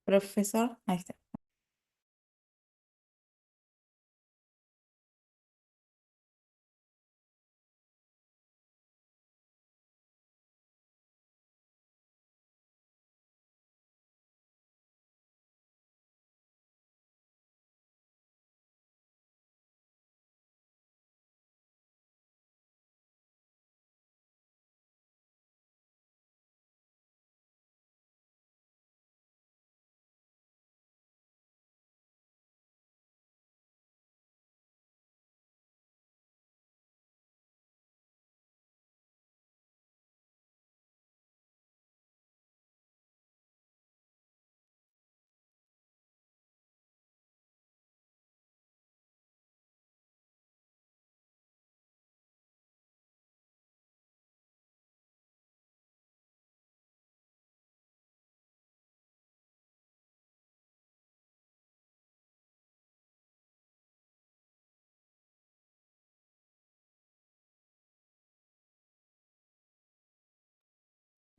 Profesor, ahí está.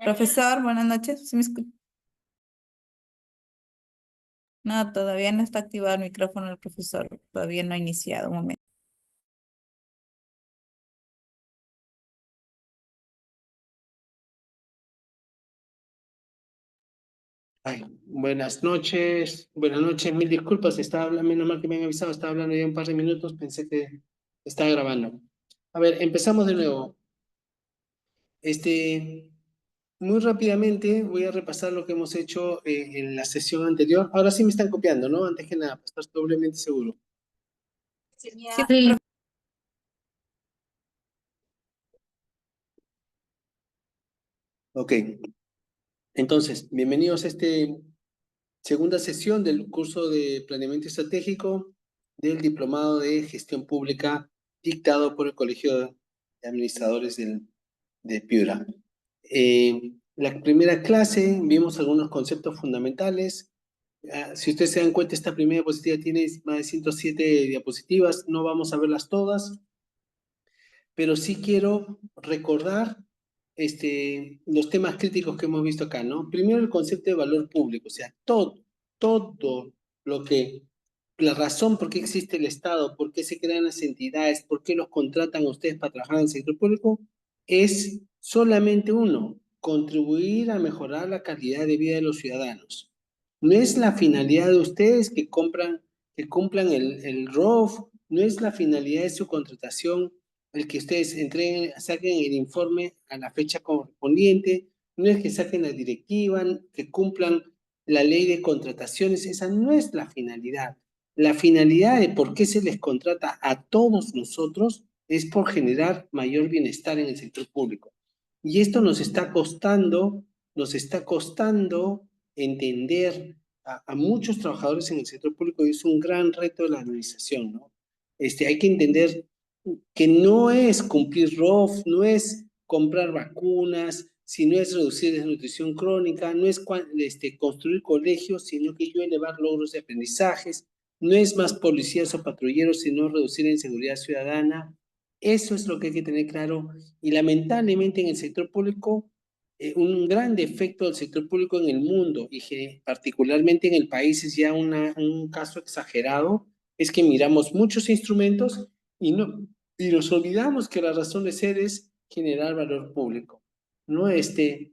Profesor, buenas noches. ¿Sí me escucha? No, todavía no está activado el micrófono del profesor. Todavía no ha iniciado. Un momento. Ay, buenas noches, mil disculpas, estaba hablando, menos mal que me han avisado, estaba hablando ya un par de minutos, pensé que estaba grabando. A ver, empezamos de nuevo. Muy rápidamente voy a repasar lo que hemos hecho en la sesión anterior. Ahora sí me están copiando, ¿no? Antes que nada, para estar doblemente seguro. Sí, Ok, entonces, bienvenidos a esta segunda sesión del curso de planeamiento estratégico del Diplomado de Gestión Pública dictado por el Colegio de Administradores de Piura. La primera clase vimos algunos conceptos fundamentales. Si ustedes se dan cuenta, esta primera diapositiva tiene más de 107 diapositivas, no vamos a verlas todas, pero sí quiero recordar los temas críticos que hemos visto acá, ¿no? Primero el concepto de valor público, o sea, todo lo que, la razón por qué existe el Estado, por qué se crean las entidades, por qué los contratan a ustedes para trabajar en el sector público, es solamente uno, contribuir a mejorar la calidad de vida de los ciudadanos. No es la finalidad de ustedes que cumplan el ROF, no es la finalidad de su contratación el que ustedes saquen el informe a la fecha correspondiente, no es que saquen la directiva, que cumplan la ley de contrataciones, esa no es la finalidad. La finalidad de por qué se les contrata a todos nosotros es por generar mayor bienestar en el sector público. Y esto nos está costando entender a muchos trabajadores en el sector público y es un gran reto de la administración, ¿no? Hay que entender que no es cumplir ROF, no es comprar vacunas, sino es reducir desnutrición crónica, no es construir colegios, sino que yo elevar logros de aprendizajes, no es más policías o patrulleros, sino reducir la inseguridad ciudadana. Eso es lo que hay que tener claro. Y lamentablemente en el sector público, un gran defecto del sector público en el mundo y que particularmente en el país es ya un caso exagerado, es que miramos muchos instrumentos y nos olvidamos que la razón de ser es generar valor público, ¿no? Ayer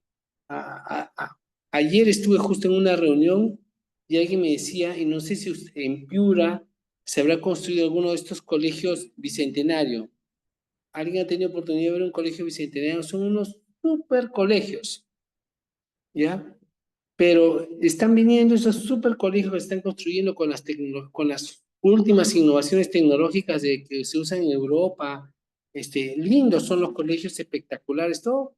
estuve justo en una reunión y alguien me decía, y no sé si en Piura se habrá construido alguno de estos colegios bicentenario. ¿Alguien ha tenido oportunidad de ver un colegio bicentenario? Son unos super colegios, ¿ya? Pero están viniendo esos super colegios que están construyendo con las últimas innovaciones tecnológicas que se usan en Europa. Lindos son los colegios, espectaculares, todo,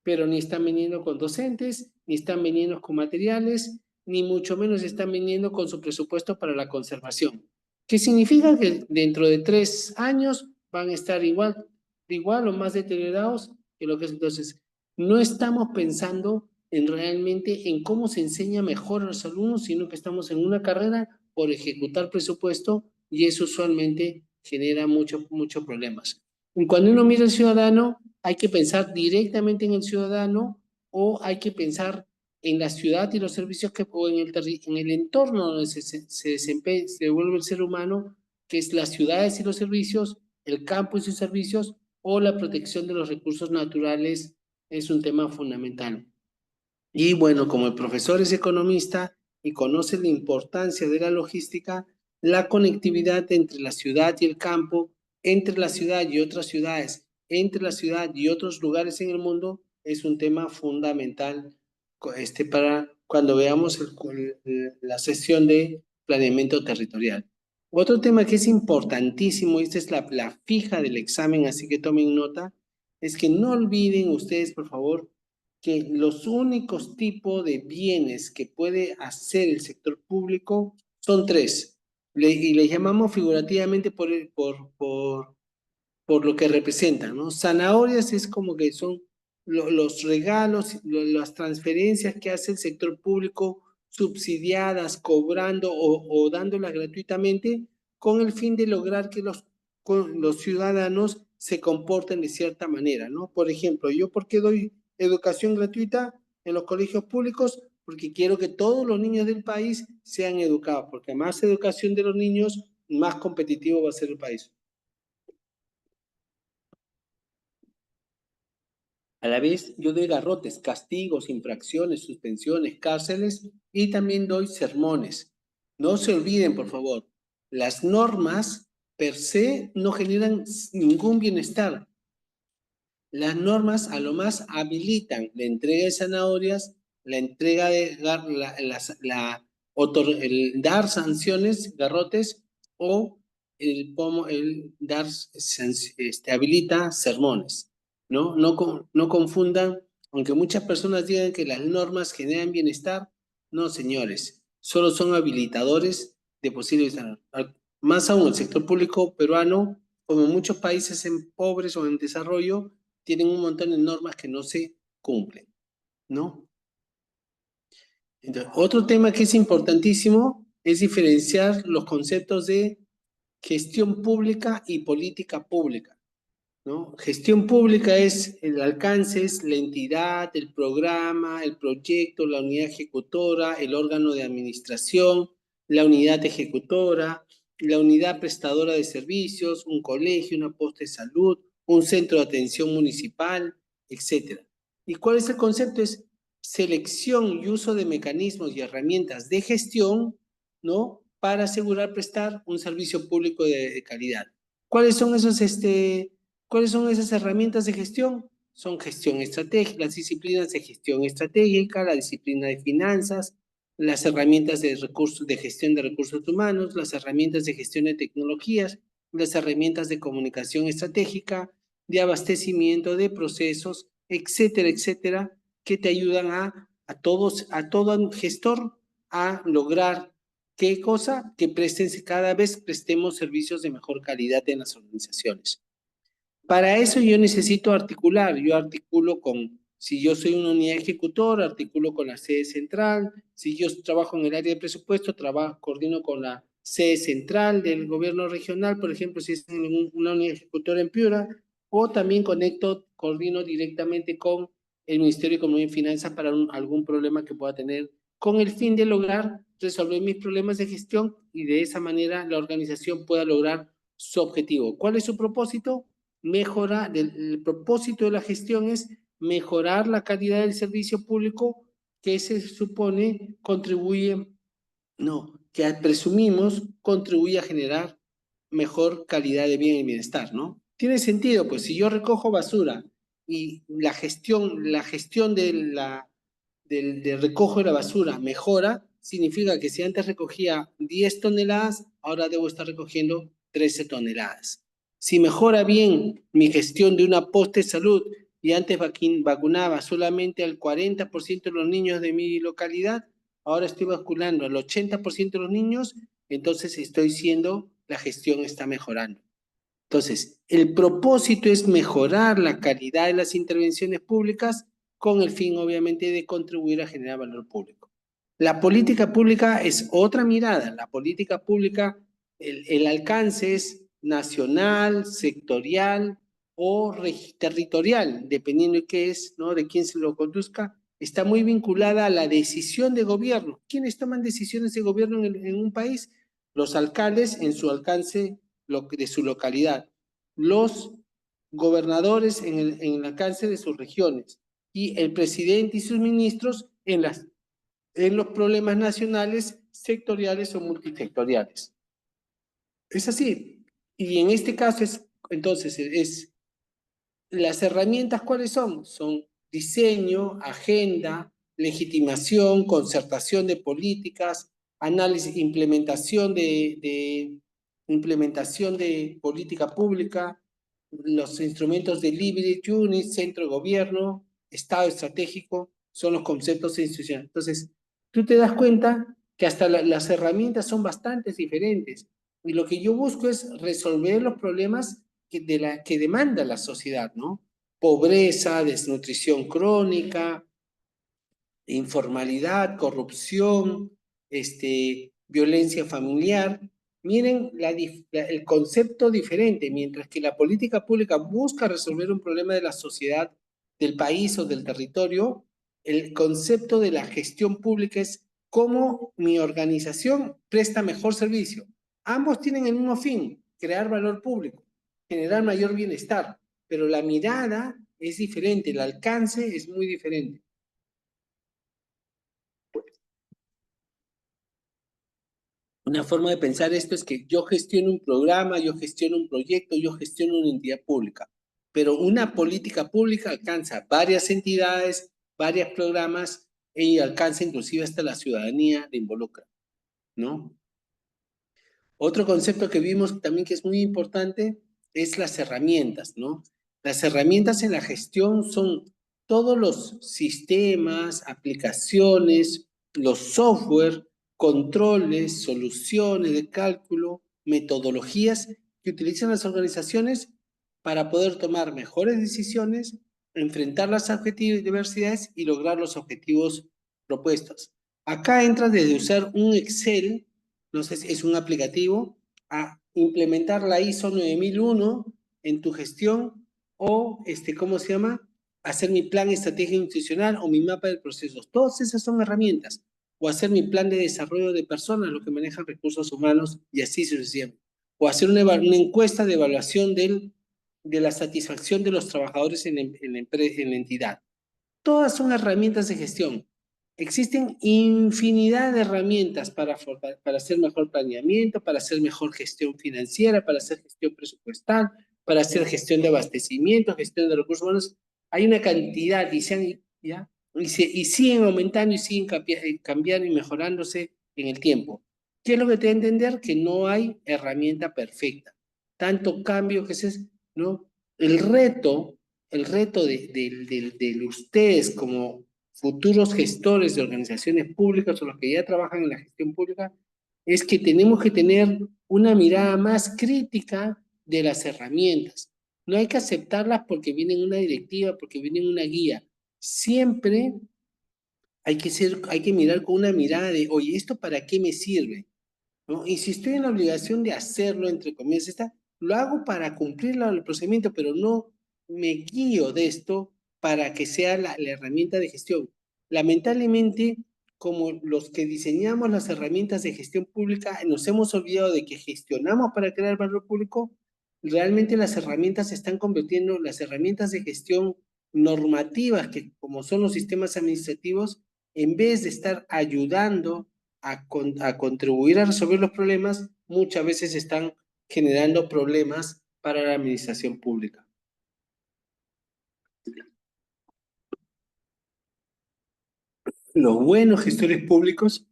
pero ni están viniendo con docentes, ni están viniendo con materiales, ni mucho menos están viniendo con su presupuesto para la conservación. ¿Qué significa? Que dentro de 3 años van a estar igual o más deteriorados que lo que es entonces. No estamos pensando realmente en cómo se enseña mejor a los alumnos, sino que estamos en una carrera por ejecutar presupuesto y eso usualmente genera muchos problemas. Y cuando uno mira al ciudadano, hay que pensar directamente en el ciudadano o hay que pensar en la ciudad y los servicios que, o en el entorno donde se desempeña, se devuelve el ser humano, que es las ciudades y los servicios, el campo y sus servicios, o la protección de los recursos naturales, es un tema fundamental. Y bueno, como el profesor es economista y conoce la importancia de la logística, la conectividad entre la ciudad y el campo, entre la ciudad y otras ciudades, entre la ciudad y otros lugares en el mundo, es un tema fundamental para cuando veamos la sesión de planeamiento territorial. Otro tema que es importantísimo, y esta es la fija del examen, así que tomen nota, es que no olviden ustedes, por favor, que los únicos tipos de bienes que puede hacer el sector público son tres, y le llamamos figurativamente por lo que representan, ¿no? Zanahorias es como que son los regalos, las transferencias que hace el sector público subsidiadas, cobrando o dándolas gratuitamente con el fin de lograr que los ciudadanos se comporten de cierta manera, ¿no? Por ejemplo, ¿yo por qué doy educación gratuita en los colegios públicos? Porque quiero que todos los niños del país sean educados, porque más educación de los niños, más competitivo va a ser el país. A la vez, yo doy garrotes, castigos, infracciones, suspensiones, cárceles y también doy sermones. No se olviden, por favor, las normas per se no generan ningún bienestar. Las normas a lo más habilitan la entrega de zanahorias, la entrega de el dar sanciones, garrotes, o el dar habilita sermones. ¿No? No confundan, aunque muchas personas digan que las normas generan bienestar, no, señores, solo son habilitadores de posibles bienestar. Más aún, el sector público peruano, como en muchos países en pobres o en desarrollo, tienen un montón de normas que no se cumplen, ¿no? Entonces, otro tema que es importantísimo es diferenciar los conceptos de gestión pública y política pública, ¿no? Gestión pública es el alcance, es la entidad, el programa, el proyecto, la unidad ejecutora, el órgano de administración, la unidad ejecutora, la unidad prestadora de servicios, un colegio, una posta de salud, un centro de atención municipal, etc. ¿Y cuál es el concepto? Es selección y uso de mecanismos y herramientas de gestión, ¿no? Para asegurar prestar un servicio público de calidad. ¿Cuáles son ¿Cuáles son esas herramientas de gestión? Son gestión estratégica, las disciplinas de gestión estratégica, la disciplina de finanzas, las herramientas de gestión de recursos humanos, las herramientas de gestión de tecnologías, las herramientas de comunicación estratégica, de abastecimiento de procesos, etcétera, etcétera, que te ayudan a todo gestor a lograr ¿qué cosa? Que cada vez prestemos servicios de mejor calidad en las organizaciones. Para eso yo necesito articular, yo articulo si yo soy una unidad ejecutora, articulo con la sede central, si yo trabajo en el área de presupuesto, coordino con la sede central del gobierno regional, por ejemplo, si es una unidad ejecutora en Piura, o también coordino directamente con el Ministerio de Economía y Finanzas para algún problema que pueda tener, con el fin de lograr resolver mis problemas de gestión y de esa manera la organización pueda lograr su objetivo. ¿Cuál es su propósito? El propósito de la gestión es mejorar la calidad del servicio público que se supone que presumimos contribuye a generar mejor calidad de bien y bienestar, ¿no? Tiene sentido, pues si yo recojo basura y la gestión del recojo de la basura mejora, significa que si antes recogía 10 toneladas, ahora debo estar recogiendo 13 toneladas. Si mejora bien mi gestión de una posta de salud y antes vacunaba solamente al 40% de los niños de mi localidad, ahora estoy vacunando al 80% de los niños, entonces la gestión está mejorando. Entonces, el propósito es mejorar la calidad de las intervenciones públicas con el fin, obviamente, de contribuir a generar valor público. La política pública es otra mirada. La política pública, el alcance es nacional, sectorial o territorial, dependiendo de qué es, ¿no? De quién se lo conduzca, está muy vinculada a la decisión de gobierno. ¿Quiénes toman decisiones de gobierno en un país? Los alcaldes en su alcance de su localidad, los gobernadores en el alcance de sus regiones y el presidente y sus ministros en los problemas nacionales, sectoriales o multisectoriales. Es así. Y en este caso entonces, las herramientas, ¿cuáles son? Son diseño, agenda, legitimación, concertación de políticas, análisis, implementación de política pública, los instrumentos de Leverage Unit, centro de gobierno, estado estratégico, son los conceptos institucionales. Entonces, tú te das cuenta que hasta las herramientas son bastante diferentes. Y lo que yo busco es resolver los problemas que demanda la sociedad, ¿no? Pobreza, desnutrición crónica, informalidad, corrupción, violencia familiar. Miren el concepto diferente, mientras que la política pública busca resolver un problema de la sociedad, del país o del territorio, el concepto de la gestión pública es cómo mi organización presta mejor servicio. Ambos tienen el mismo fin, crear valor público, generar mayor bienestar, pero la mirada es diferente, el alcance es muy diferente. Una forma de pensar esto es que yo gestiono un programa, yo gestiono un proyecto, yo gestiono una entidad pública, pero una política pública alcanza varias entidades, varios programas y alcanza inclusive hasta la ciudadanía de involucra, ¿no? Otro concepto que vimos también que es muy importante es las herramientas, ¿no? Las herramientas en la gestión son todos los sistemas, aplicaciones, los software, controles, soluciones de cálculo, metodologías que utilizan las organizaciones para poder tomar mejores decisiones, enfrentar las diversidades y lograr los objetivos propuestos. Acá entra desde usar un Excel, no sé si es un aplicativo, a implementar la ISO 9001 en tu gestión o, ¿cómo se llama? Hacer mi plan estratégico institucional o mi mapa de procesos. Todas esas son herramientas. O hacer mi plan de desarrollo de personas, lo que manejan recursos humanos y así sucesivamente. O hacer una encuesta de evaluación de la satisfacción de los trabajadores en la entidad. Todas son herramientas de gestión. Existen infinidad de herramientas para hacer mejor planeamiento, para hacer mejor gestión financiera, para hacer gestión presupuestal, para hacer gestión de abastecimiento, gestión de recursos humanos. Hay una cantidad y siguen aumentando y siguen cambiando y mejorándose en el tiempo. ¿Qué es lo que te da a entender? Que no hay herramienta perfecta. Tanto cambio que ¿no? El reto de ustedes como futuros gestores de organizaciones públicas o los que ya trabajan en la gestión pública es que tenemos que tener una mirada más crítica de las herramientas. No hay que aceptarlas porque vienen una directiva, porque vienen una guía. Siempre hay que mirar con una mirada de, oye, ¿esto para qué me sirve? ¿No? Y si estoy en la obligación de hacerlo, entre comillas, lo hago para cumplir el procedimiento, pero no me guío de esto para que sea la herramienta de gestión. Lamentablemente, como los que diseñamos las herramientas de gestión pública, nos hemos olvidado de que gestionamos para crear valor público, realmente las herramientas se están convirtiendo, las herramientas de gestión normativas, que como son los sistemas administrativos, en vez de estar ayudando a contribuir a resolver los problemas, muchas veces están generando problemas para la administración pública. Los buenos gestores públicos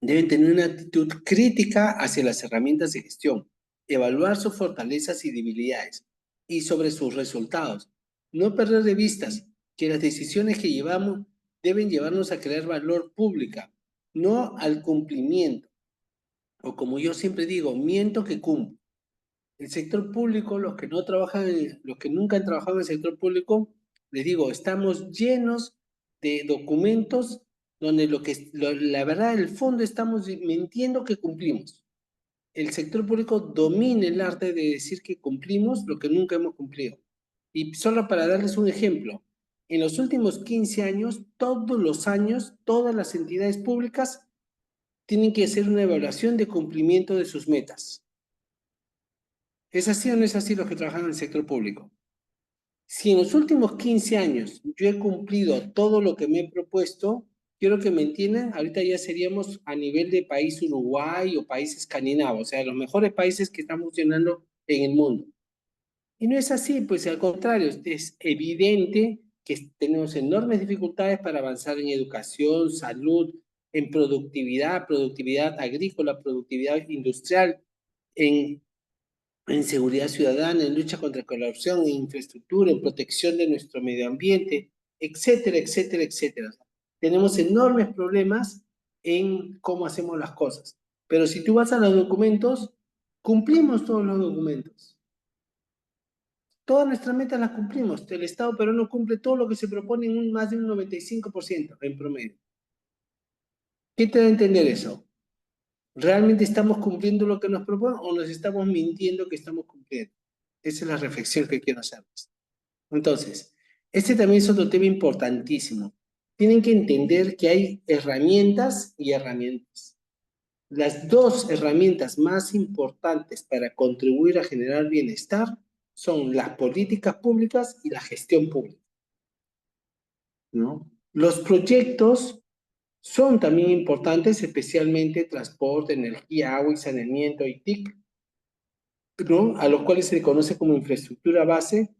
deben tener una actitud crítica hacia las herramientas de gestión, evaluar sus fortalezas y debilidades y sobre sus resultados. No perder de vista que las decisiones que llevamos deben llevarnos a crear valor público, no al cumplimiento. O como yo siempre digo, miento que cumplo. El sector público, los que no trabajan, los que nunca han trabajado en el sector público, les digo, estamos llenos de documentos donde la verdad, en el fondo estamos mintiendo que cumplimos. El sector público domina el arte de decir que cumplimos lo que nunca hemos cumplido. Y solo para darles un ejemplo, En los últimos 15 años, todos los años, todas las entidades públicas tienen que hacer una evaluación de cumplimiento de sus metas. ¿Es así o no es así los que trabajan en el sector público? Si en los últimos 15 años yo he cumplido todo lo que me he propuesto, quiero que me entiendan, ahorita ya seríamos a nivel de país Uruguay o país escandinavo, o sea, los mejores países que están funcionando en el mundo. Y no es así, pues al contrario, es evidente que tenemos enormes dificultades para avanzar en educación, salud, en productividad, productividad agrícola, productividad industrial, en seguridad ciudadana, en lucha contra la corrupción, en infraestructura, en protección de nuestro medio ambiente, etcétera, etcétera, etcétera. Tenemos enormes problemas en cómo hacemos las cosas. Pero si tú vas a los documentos, cumplimos todos los documentos. Todas nuestras metas las cumplimos. El Estado peruano cumple todo lo que se propone en más de un 95% en promedio. ¿Qué te da a entender eso? ¿Realmente estamos cumpliendo lo que nos proponen o nos estamos mintiendo que estamos cumpliendo? Esa es la reflexión que quiero hacerles. Entonces, este también es otro tema importantísimo. Tienen que entender que hay herramientas y herramientas. Las dos herramientas más importantes para contribuir a generar bienestar son las políticas públicas y la gestión pública, ¿no? Los proyectos son también importantes, especialmente transporte, energía, agua y saneamiento y TIC, ¿no? A los cuales se le conoce como infraestructura base.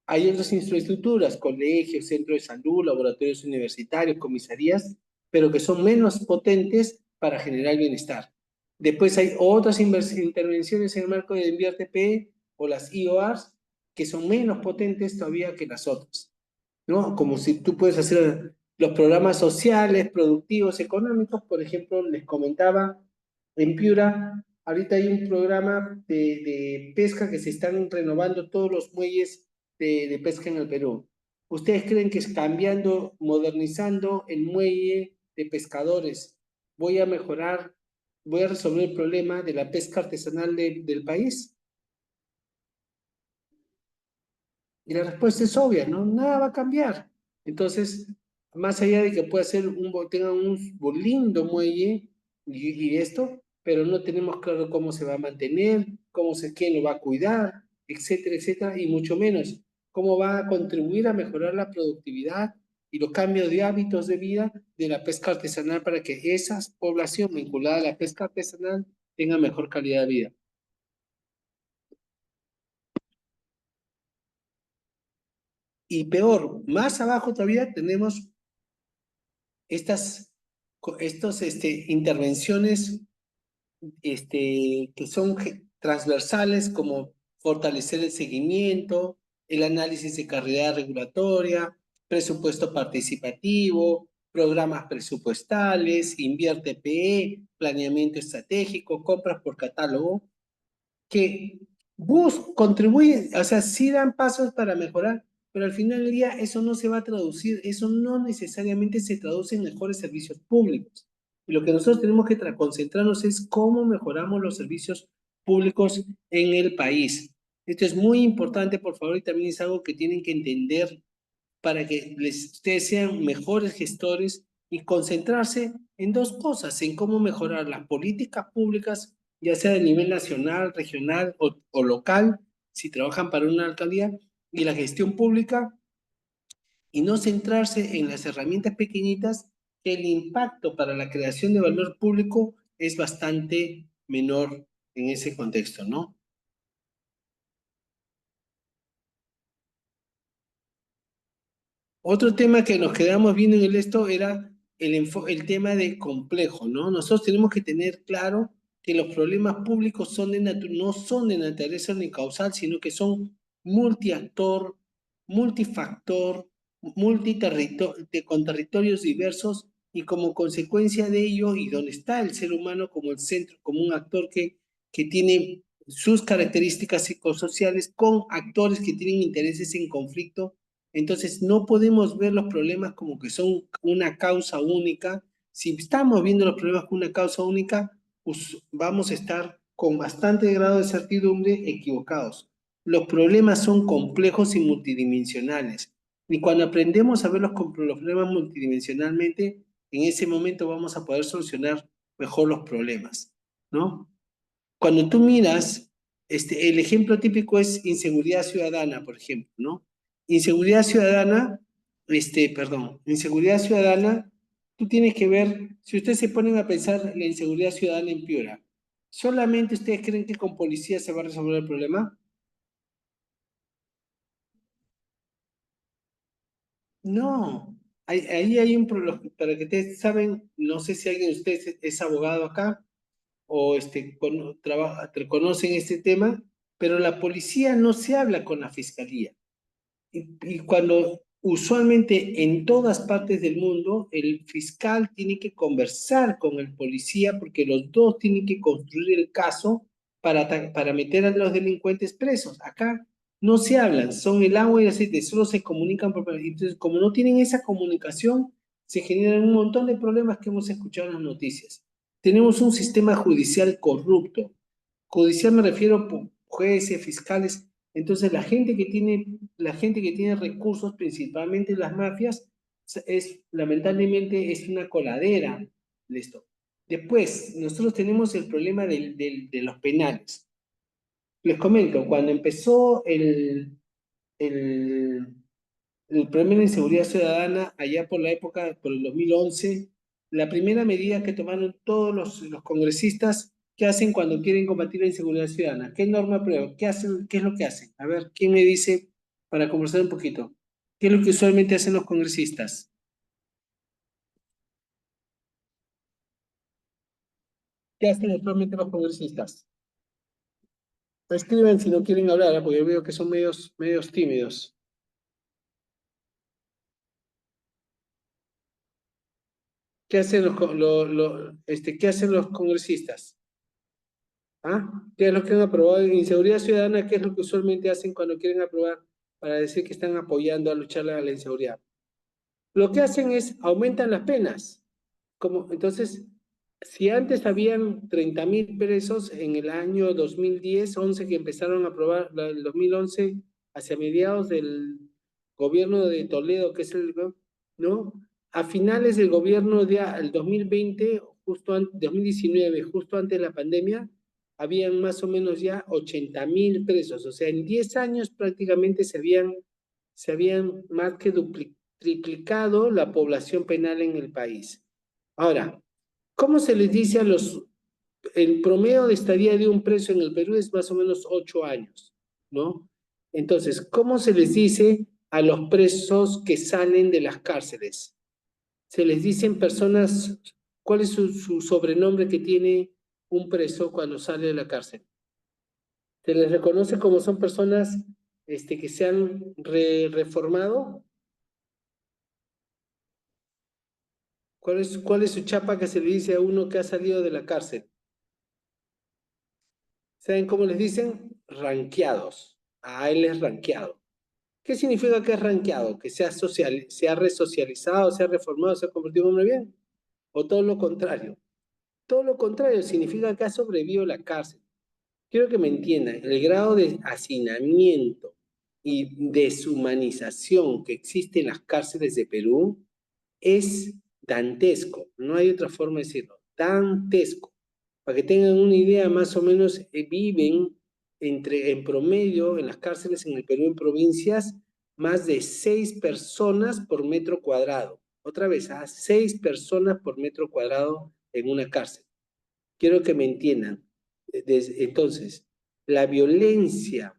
Hay otras infraestructuras, colegios, centros de salud, laboratorios universitarios, comisarías, pero que son menos potentes para generar bienestar. Después hay otras intervenciones en el marco de Invierte PE o las IORs que son menos potentes todavía que las otras, ¿no? Como si tú puedes hacer los programas sociales, productivos, económicos, por ejemplo, les comentaba, en Piura, ahorita hay un programa de pesca que se están renovando todos los muelles de pesca en el Perú. ¿Ustedes creen que es cambiando, modernizando el muelle de pescadores, voy a mejorar, voy a resolver el problema de la pesca artesanal del país? Y la respuesta es obvia, ¿no? Nada va a cambiar. Entonces, más allá de que pueda ser tengan un lindo muelle y esto, pero no tenemos claro cómo se va a mantener, quién lo va a cuidar, etcétera, etcétera, y mucho menos cómo va a contribuir a mejorar la productividad y los cambios de hábitos de vida de la pesca artesanal para que esa población vinculada a la pesca artesanal tenga mejor calidad de vida. Y peor, más abajo todavía tenemos estos intervenciones que son transversales como fortalecer el seguimiento, el análisis de carrera regulatoria, presupuesto participativo, programas presupuestales, invierte PE, planeamiento estratégico, compras por catálogo, que contribuyen, o sea, sí dan pasos para mejorar, pero al final del día eso no se va a traducir, eso no necesariamente se traduce en mejores servicios públicos. Y lo que nosotros tenemos que concentrarnos es cómo mejoramos los servicios públicos en el país. Esto es muy importante, por favor, y también es algo que tienen que entender para que ustedes sean mejores gestores y concentrarse en dos cosas, en cómo mejorar las políticas públicas, ya sea de nivel nacional, regional o local, si trabajan para una alcaldía, y la gestión pública, y no centrarse en las herramientas pequeñitas, que el impacto para la creación de valor público es bastante menor en ese contexto, ¿no? Otro tema que nos quedamos viendo en esto era el tema de complejo, ¿no? Nosotros tenemos que tener claro que los problemas públicos no son de naturaleza ni causal, sino que son multiactor, multifactor, con territorios diversos y como consecuencia de ello, y donde está el ser humano como el centro, como un actor que tiene sus características psicosociales con actores que tienen intereses en conflicto. Entonces, no podemos ver los problemas como que son una causa única. Si estamos viendo los problemas como una causa única, pues vamos a estar con bastante grado de certidumbre equivocados. Los problemas son complejos y multidimensionales. Y cuando aprendemos a ver los problemas multidimensionalmente, en ese momento vamos a poder solucionar mejor los problemas, ¿no? Cuando tú miras, el ejemplo típico es inseguridad ciudadana, por ejemplo, ¿no? Inseguridad ciudadana, inseguridad ciudadana, tú tienes que ver, si ustedes se ponen a pensar la inseguridad ciudadana en Piura, ¿solamente ustedes creen que con policía se va a resolver el problema? No, ahí hay un problema, para que ustedes saben, no sé si alguien de ustedes es abogado acá, o conocen este tema, pero la policía no se habla con la fiscalía. Y cuando usualmente en todas partes del mundo el fiscal tiene que conversar con el policía porque los dos tienen que construir el caso para meter a los delincuentes presos. Acá no se hablan, son el agua y el aceite, solo se comunican por... Entonces, como no tienen esa comunicación, se generan un montón de problemas que hemos escuchado en las noticias. Tenemos un sistema judicial corrupto. Judicial me refiero a jueces, fiscales. Entonces, la gente que tiene recursos, principalmente las mafias, lamentablemente es una coladera de esto. Después, nosotros tenemos el problema de los penales. Les comento, cuando empezó el, el problema de inseguridad ciudadana, allá por la época, por el 2011, la primera medida que tomaron todos los congresistas, ¿qué hacen cuando quieren combatir la inseguridad ciudadana? ¿Qué norma aprueban? ¿Qué hacen? ¿Qué es lo que hacen? A ver, ¿quién me dice para conversar un poquito? ¿Qué es lo que usualmente hacen los congresistas? ¿Qué hacen usualmente los congresistas? Escriben si no quieren hablar, porque yo veo que son medios tímidos. ¿Qué hacen qué hacen los congresistas? ¿Ah? ¿Qué es lo que han aprobado en inseguridad ciudadana? ¿Qué es lo que usualmente hacen cuando quieren aprobar para decir que están apoyando a luchar a la inseguridad? Lo que hacen es aumentan las penas. Entonces, si antes habían 30.000 presos en el año 2010, 11 que empezaron a aprobar, el 2011, hacia mediados del gobierno de Toledo, que es ¿no? A finales del gobierno el 2020, 2019, justo antes de la pandemia, habían más o menos ya 80.000 presos. O sea, en 10 años prácticamente se habían más que triplicado la población penal en el país. Ahora, ¿cómo se les dice el promedio de estadía de un preso en el Perú es más o menos 8 años, ¿no? Entonces, ¿cómo se les dice a los presos que salen de las cárceles? Se les dicen personas, ¿cuál es su sobrenombre que tiene un preso cuando sale de la cárcel? Se les reconoce como son personas que se han reformado. ¿Cuál es su chapa que se le dice a uno que ha salido de la cárcel? ¿Saben cómo les dicen? Ranqueados. A él es ranqueado. ¿Qué significa que es ranqueado? Que se ha resocializado, se ha reformado, se ha convertido en un hombre bien. O todo lo contrario. Todo lo contrario significa que ha sobrevivido a la cárcel. Quiero que me entiendan, el grado de hacinamiento y deshumanización que existe en las cárceles de Perú es dantesco, no hay otra forma de decirlo, dantesco. Para que tengan una idea, más o menos viven en promedio en las cárceles en el Perú, en provincias, más de 6 personas por metro cuadrado. Otra vez, 6 personas por metro cuadrado en una cárcel. Quiero que me entiendan. Entonces, la violencia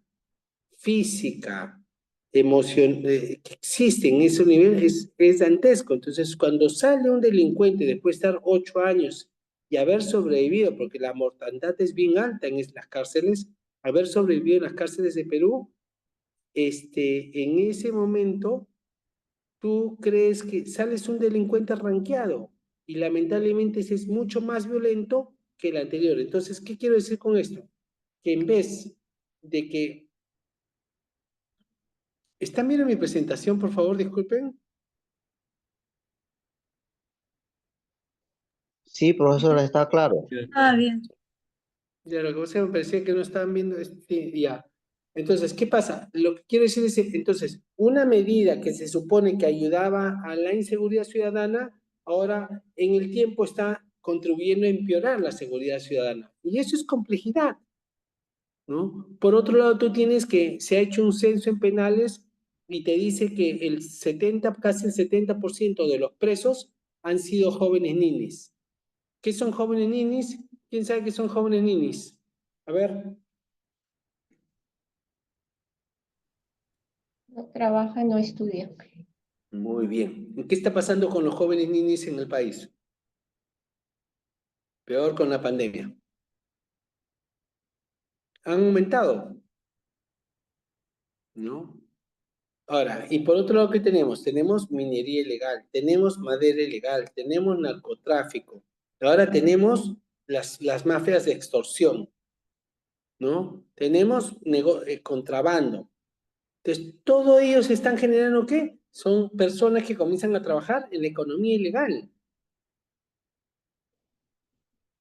física, emoción, que existe en ese nivel es dantesco. Entonces, cuando sale un delincuente después de estar 8 años y haber sobrevivido, porque la mortandad es bien alta en las cárceles, haber sobrevivido en las cárceles de Perú, en ese momento tú crees que sales un delincuente ranqueado y lamentablemente ese es mucho más violento que el anterior. Entonces, ¿qué quiero decir con esto? Que en vez de que ¿están viendo mi presentación, por favor? Disculpen. Sí, profesora, está claro. Ah, bien. Ya, lo que pasa es que me parecía que no estaban viendo, ya. Entonces, ¿qué pasa? Lo que quiero decir es, entonces, una medida que se supone que ayudaba a la inseguridad ciudadana, ahora en el tiempo está contribuyendo a empeorar la seguridad ciudadana. Y eso es complejidad, ¿no? Por otro lado, tú tienes que se ha hecho un censo en penales y te dice que el 70, casi el 70% de los presos han sido jóvenes ninis. ¿Qué son jóvenes ninis? ¿Quién sabe qué son jóvenes ninis? A ver. No trabaja, no estudia. Muy bien. ¿Qué está pasando con los jóvenes ninis en el país? Peor con la pandemia. Han aumentado, ¿no? Ahora, y por otro lado, ¿qué tenemos? Tenemos minería ilegal, tenemos madera ilegal, tenemos narcotráfico. Ahora tenemos las mafias de extorsión, ¿no? Tenemos contrabando. Entonces, todos ellos están generando ¿qué? Son personas que comienzan a trabajar en la economía ilegal.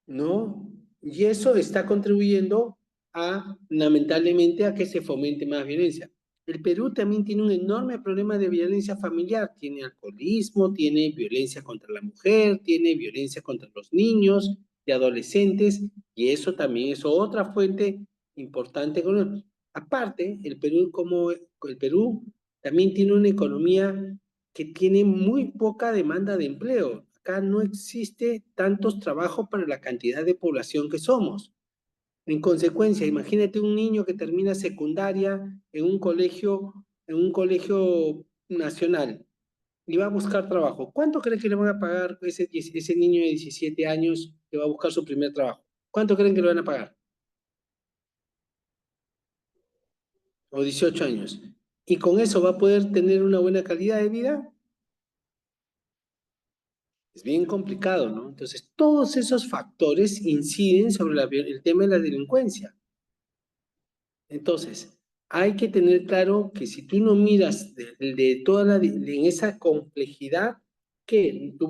¿No? Y eso está contribuyendo a, lamentablemente, a que se fomente más violencia. El Perú también tiene un enorme problema de violencia familiar. Tiene alcoholismo, tiene violencia contra la mujer, tiene violencia contra los niños y adolescentes, y eso también es otra fuente importante. Aparte, el Perú también tiene una economía que tiene muy poca demanda de empleo. Acá no existe tantos trabajos para la cantidad de población que somos. En consecuencia, imagínate un niño que termina secundaria en un colegio nacional y va a buscar trabajo. ¿Cuánto creen que le van a pagar ese niño de 17 años que va a buscar su primer trabajo? ¿Cuánto creen que le van a pagar? O 18 años. ¿Y con eso va a poder tener una buena calidad de vida? Es bien complicado, ¿no? Entonces, todos esos factores inciden sobre el tema de la delincuencia. Entonces, hay que tener claro que si tú no miras de toda en esa complejidad, que tú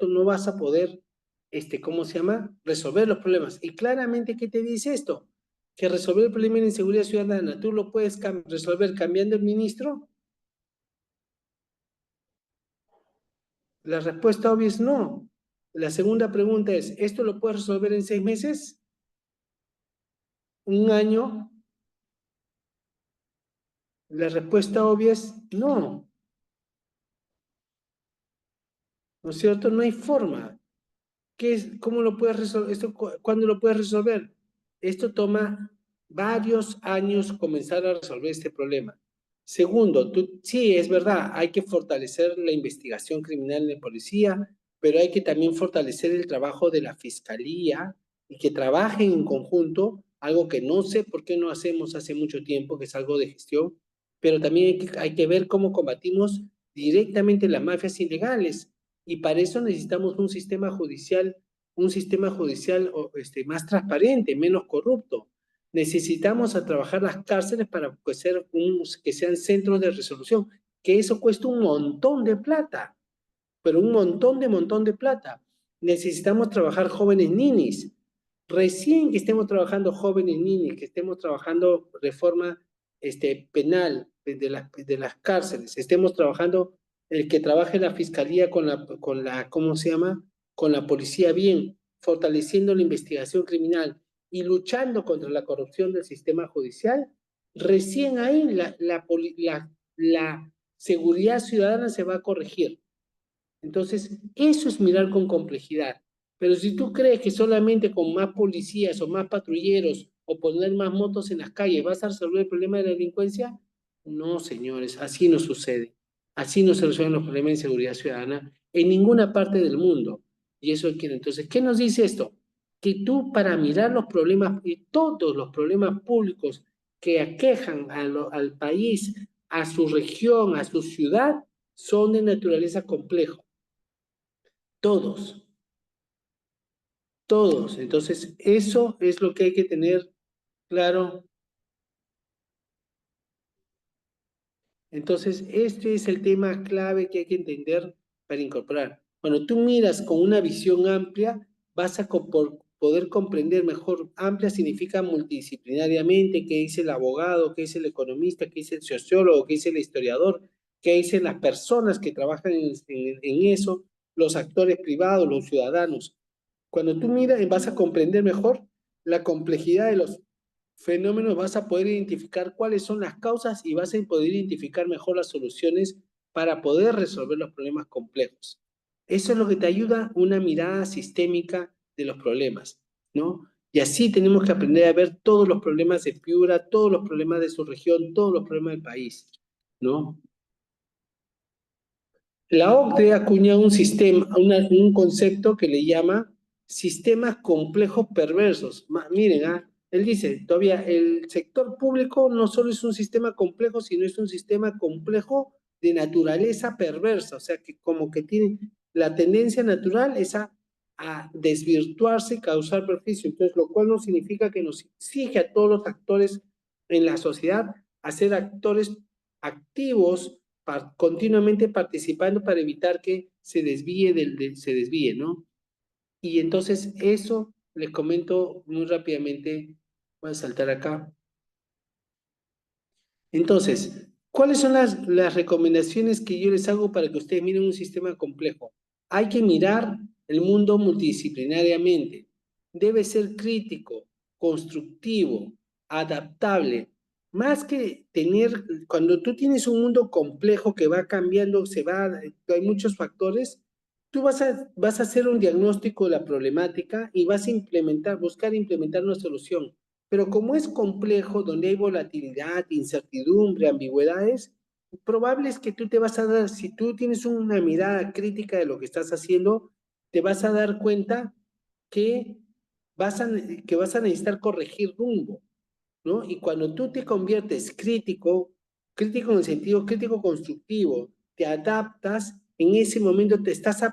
no vas a poder, ¿cómo se llama? Resolver los problemas. Y claramente, ¿qué te dice esto? Que resolver el problema de la inseguridad ciudadana, tú lo puedes resolver cambiando el ministro. La respuesta obvia es no. La segunda pregunta es, ¿esto lo puedes resolver en 6 meses? ¿Un año? La respuesta obvia es no. ¿No es cierto? No hay forma. ¿Cómo lo puedes resolver? ¿Cuándo lo puedes resolver? Esto toma varios años comenzar a resolver este problema. Segundo, sí, es verdad, hay que fortalecer la investigación criminal en la policía, pero hay que también fortalecer el trabajo de la fiscalía y que trabajen en conjunto, algo que no sé por qué no hacemos hace mucho tiempo, que es algo de gestión, pero también hay que ver cómo combatimos directamente las mafias ilegales y para eso necesitamos un sistema judicial más transparente, menos corrupto. Necesitamos a trabajar las cárceles para que sean centros de resolución, que eso cuesta un montón de plata, pero un montón de plata. Necesitamos trabajar jóvenes ninis. Recién que estemos trabajando jóvenes ninis, que estemos trabajando reforma penal de las cárceles, estemos trabajando el que trabaje la fiscalía ¿cómo se llama? Con la policía bien, fortaleciendo la investigación criminal y luchando contra la corrupción del sistema judicial, recién ahí la seguridad ciudadana se va a corregir. Entonces, eso es mirar con complejidad. Pero si tú crees que solamente con más policías o más patrulleros o poner más motos en las calles vas a resolver el problema de la delincuencia, no, señores, así no sucede. Así no se resuelven los problemas de seguridad ciudadana en ninguna parte del mundo. Y eso quiero. Entonces, ¿qué nos dice esto? Que tú para mirar los problemas y todos los problemas públicos que aquejan al país, a su región, a su ciudad, son de naturaleza compleja. Todos, todos. Entonces, eso es lo que hay que tener claro. Entonces, este es el tema clave que hay que entender para incorporar. Cuando tú miras con una visión amplia, vas a poder comprender mejor. Amplia significa multidisciplinariamente, qué dice el abogado, qué dice el economista, qué dice el sociólogo, qué dice el historiador, qué dicen las personas que trabajan en eso, los actores privados, los ciudadanos. Cuando tú miras, vas a comprender mejor la complejidad de los fenómenos, vas a poder identificar cuáles son las causas y vas a poder identificar mejor las soluciones para poder resolver los problemas complejos. Eso es lo que te ayuda una mirada sistémica de los problemas, ¿no? Y así tenemos que aprender a ver todos los problemas de Piura, todos los problemas de su región, todos los problemas del país, ¿no? La OCDE acuña un sistema, un concepto que le llama sistemas complejos perversos. Miren, él dice, todavía el sector público no solo es un sistema complejo, sino es un sistema complejo de naturaleza perversa, o sea, que como que tiene la tendencia natural es a desvirtuarse y causar perjuicio. Entonces, lo cual no significa que nos exige a todos los actores en la sociedad a ser actores activos continuamente participando para evitar que se desvíe, ¿no? Y entonces eso les comento muy rápidamente, voy a saltar acá. Entonces, ¿cuáles son las recomendaciones que yo les hago para que ustedes miren un sistema complejo? Hay que mirar el mundo multidisciplinariamente. Debe ser crítico, constructivo, adaptable. Más que tener, cuando tú tienes un mundo complejo que va cambiando, hay muchos factores, tú vas a hacer un diagnóstico de la problemática y vas a buscar implementar una solución. Pero como es complejo, donde hay volatilidad, incertidumbre, ambigüedades, probable es que tú te vas a dar, si tú tienes una mirada crítica de lo que estás haciendo, te vas a dar cuenta que que vas a necesitar corregir rumbo, ¿no? Y cuando tú te conviertes crítico, crítico en el sentido crítico constructivo, te adaptas, en ese momento estás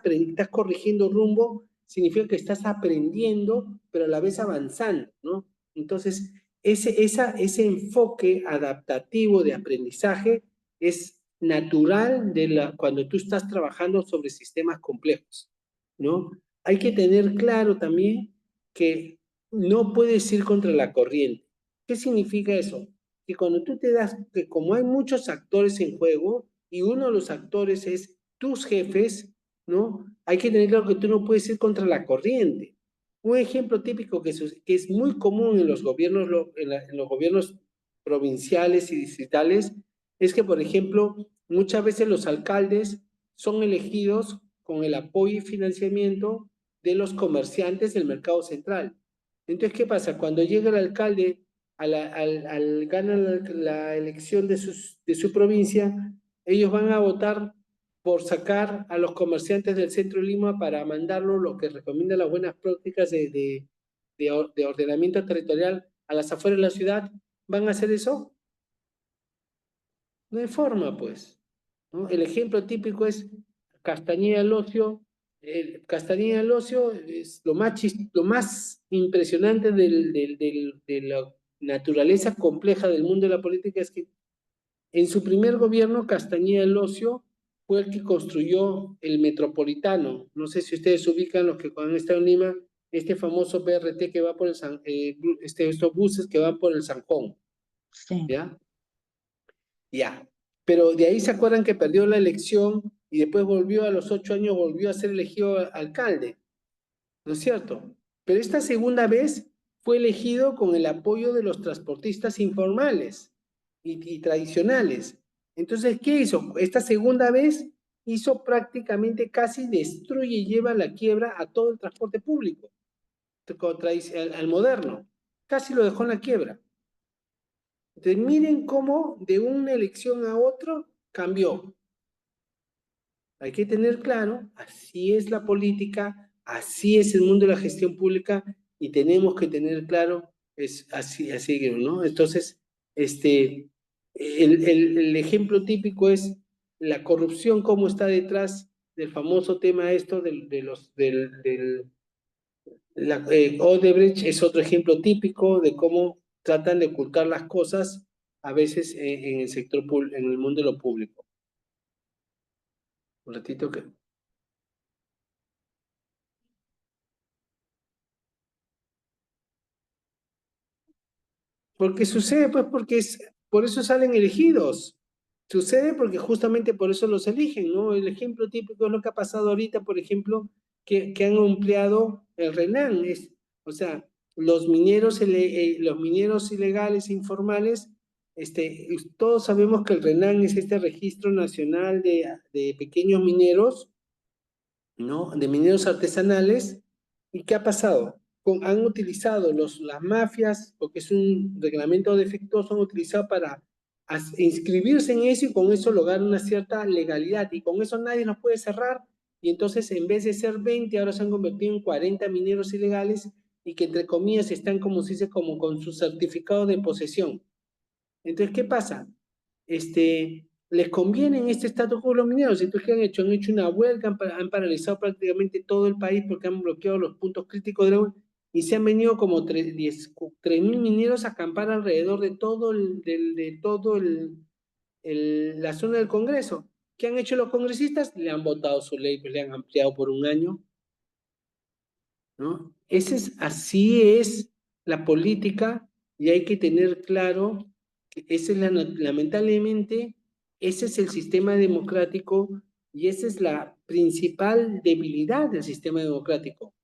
corrigiendo rumbo, significa que estás aprendiendo, pero a la vez avanzando, ¿no? Entonces, ese enfoque adaptativo de aprendizaje es natural cuando tú estás trabajando sobre sistemas complejos, ¿no? Hay que tener claro también que no puedes ir contra la corriente. ¿Qué significa eso? Que cuando tú te das, que como hay muchos actores en juego y uno de los actores es tus jefes, ¿no? Hay que tener claro que tú no puedes ir contra la corriente. Un ejemplo típico que es muy común en los gobiernos, en los gobiernos provinciales y distritales es que, por ejemplo, muchas veces los alcaldes son elegidos con el apoyo y financiamiento de los comerciantes del mercado central. Entonces, ¿qué pasa? Cuando llega el alcalde gana la elección de su provincia, ellos van a votar por sacar a los comerciantes del centro de Lima para mandarlo, lo que recomienda las buenas prácticas de ordenamiento territorial a las afueras de la ciudad. ¿Van a hacer eso? No hay forma, pues, ¿no? El ejemplo típico es Castañeda del Ocio. Castañeda del Ocio es lo más impresionante de la naturaleza compleja del mundo de la política, es que en su primer gobierno Castañeda del Ocio fue el que construyó el Metropolitano. No sé si ustedes ubican, los que han estado en Lima, este famoso BRT que va por estos buses que van por el Sanjón, Sí. ¿ya? Ya. Pero de ahí se acuerdan que perdió la elección y después volvió a los 8 años, volvió a ser elegido alcalde, ¿no es cierto? Pero esta segunda vez fue elegido con el apoyo de los transportistas informales y tradicionales. Entonces, ¿qué hizo? Esta segunda vez hizo prácticamente casi destruye y lleva a la quiebra a todo el transporte público, al moderno. Casi lo dejó en la quiebra. Entonces, miren cómo de una elección a otro cambió. Hay que tener claro, así es la política, así es el mundo de la gestión pública y tenemos que tener claro, es así, ¿no? Entonces, el ejemplo típico es la corrupción, cómo está detrás del famoso tema esto Odebrecht es otro ejemplo típico de cómo tratan de ocultar las cosas a veces en el sector en el mundo de lo público. Un ratito que... Porque sucede, pues, por eso salen elegidos. Sucede porque justamente por eso los eligen, ¿no? El ejemplo típico es lo que ha pasado ahorita, por ejemplo, que han empleado el RENAN. O sea, los mineros ilegales, informales, todos sabemos que el RENAN es este registro nacional de pequeños mineros, ¿no? De mineros artesanales. ¿Y qué ha pasado? Han utilizado las mafias, porque es un reglamento defectuoso, han utilizado para inscribirse en eso y con eso lograr una cierta legalidad. Y con eso nadie los puede cerrar. Y entonces, en vez de ser 20, ahora se han convertido en 40 mineros ilegales y que, entre comillas, están, como se dice, como con su certificado de posesión. Entonces, ¿qué pasa? Les conviene en este status quo los mineros. Entonces, ¿qué han hecho? Han hecho una huelga, han paralizado prácticamente todo el país porque han bloqueado los puntos críticos de la huelga y se han venido como 3.000 mineros a acampar alrededor de la zona del Congreso. ¿Qué han hecho los congresistas? Le han votado su ley, pues le han ampliado por un año, ¿no? Así es la política y hay que tener claro que lamentablemente, ese es el sistema democrático y esa es la principal debilidad del sistema democrático.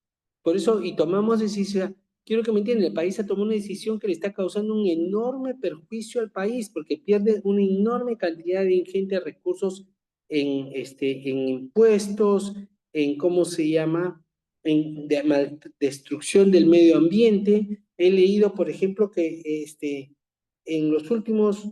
Por eso, y tomamos decisión, quiero que me entiendan, el país ha tomado una decisión que le está causando un enorme perjuicio al país porque pierde una enorme cantidad de ingentes recursos en impuestos, en cómo se llama, destrucción del medio ambiente. He leído, por ejemplo, que en los últimos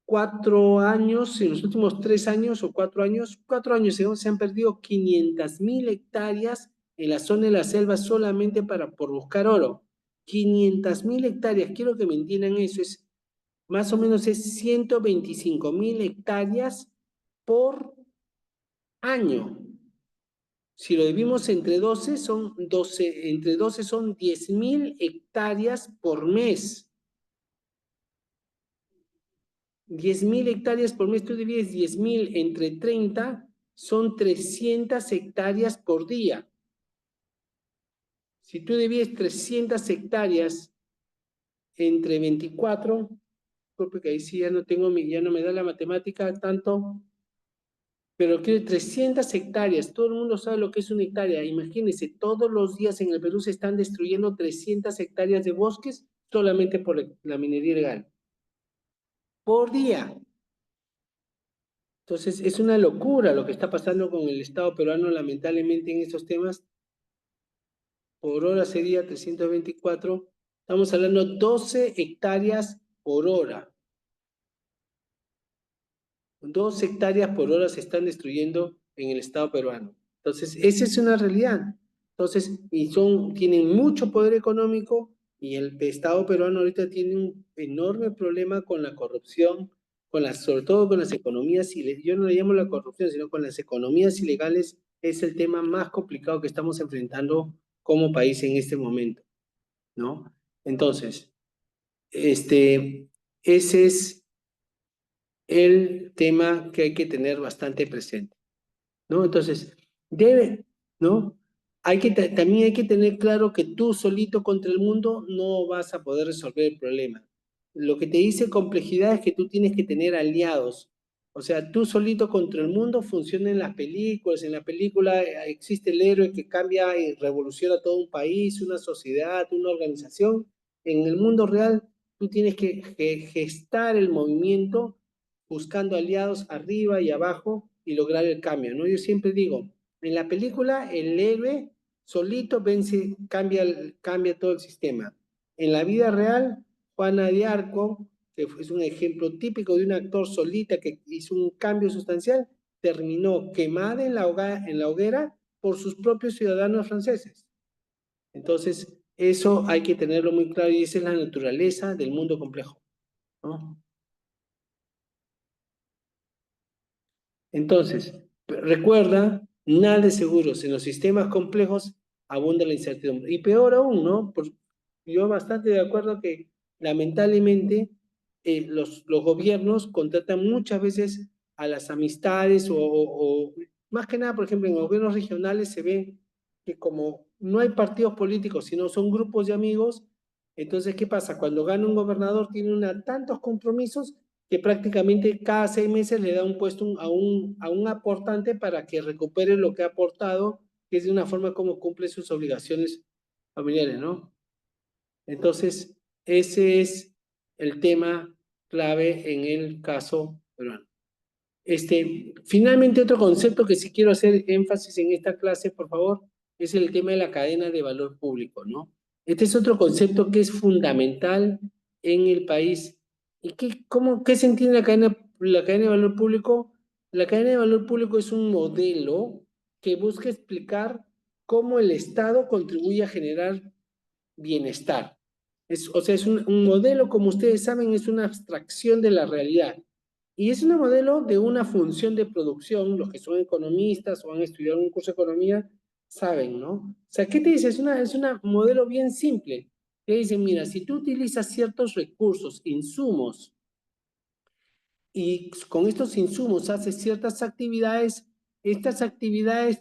4 años, en los últimos 3 años o 4 años, 4 años se han perdido 500.000 hectáreas en la zona de la selva solamente por buscar oro. 500.000 hectáreas, quiero que me entiendan eso, más o menos es 125.000 hectáreas por año. Si lo dividimos entre 12, entre 12 son 10.000 hectáreas por mes. 10.000 hectáreas por mes, tú divides 10.000 entre 30, son 300 hectáreas por día. Si tú divides 300 hectáreas entre 24, porque ahí sí ya no me da la matemática tanto, pero que 300 hectáreas, todo el mundo sabe lo que es una hectárea. Imagínense, todos los días en el Perú se están destruyendo 300 hectáreas de bosques solamente por la minería ilegal. Por día. Entonces, es una locura lo que está pasando con el Estado peruano, lamentablemente, en estos temas. Por hora sería 324. Estamos hablando 12 hectáreas por hora. 2 hectáreas por hora se están destruyendo en el Estado peruano. Entonces, esa es una realidad. Entonces, tienen mucho poder económico y el Estado peruano ahorita tiene un enorme problema con la corrupción, sobre todo con las economías ilegales. Yo no le llamo la corrupción, sino con las economías ilegales. Es el tema más complicado que estamos enfrentando como país en este momento, ¿no? Entonces, ese es el tema que hay que tener bastante presente, ¿no? Entonces, ¿no? También hay que tener claro que tú solito contra el mundo no vas a poder resolver el problema. Lo que te dice complejidad es que tú tienes que tener aliados. O sea, tú solito contra el mundo funciona en las películas. En la película existe el héroe que cambia y revoluciona todo un país, una sociedad, una organización. En el mundo real, tú tienes que gestar el movimiento buscando aliados arriba y abajo y lograr el cambio, ¿no? Yo siempre digo, en la película el héroe solito vence, cambia todo el sistema. En la vida real, Juana de Arco, que es un ejemplo típico de un actor solita que hizo un cambio sustancial, terminó quemada en la hoguera por sus propios ciudadanos franceses. Entonces, eso hay que tenerlo muy claro y esa es la naturaleza del mundo complejo, ¿no? Entonces, recuerda, nada es seguro. En los sistemas complejos abunda la incertidumbre. Y peor aún, ¿no? Yo bastante de acuerdo que lamentablemente los gobiernos contratan muchas veces a las amistades o más que nada, por ejemplo, en gobiernos regionales se ve que como no hay partidos políticos, sino son grupos de amigos, Entonces, ¿qué pasa? Cuando gana un gobernador tiene tantos compromisos que prácticamente cada 6 meses le da un puesto a un aportante para que recupere lo que ha aportado, que es de una forma como cumple sus obligaciones familiares, ¿no? Entonces, ese es el tema clave en el caso peruano. Finalmente, otro concepto que sí quiero hacer énfasis en esta clase, por favor, es el tema de la cadena de valor público, ¿no? Este es otro concepto que es fundamental en el país. ¿Y qué se entiende la cadena de valor público? La cadena de valor público es un modelo que busca explicar cómo el Estado contribuye a generar bienestar. O sea, es un modelo, como ustedes saben, es una abstracción de la realidad. Y es un modelo de una función de producción. Los que son economistas o han estudiado un curso de economía saben, ¿no? O sea, ¿qué te dice? Es un modelo bien simple. Te dicen, mira, si tú utilizas ciertos recursos, insumos, y con estos insumos haces ciertas actividades, estas actividades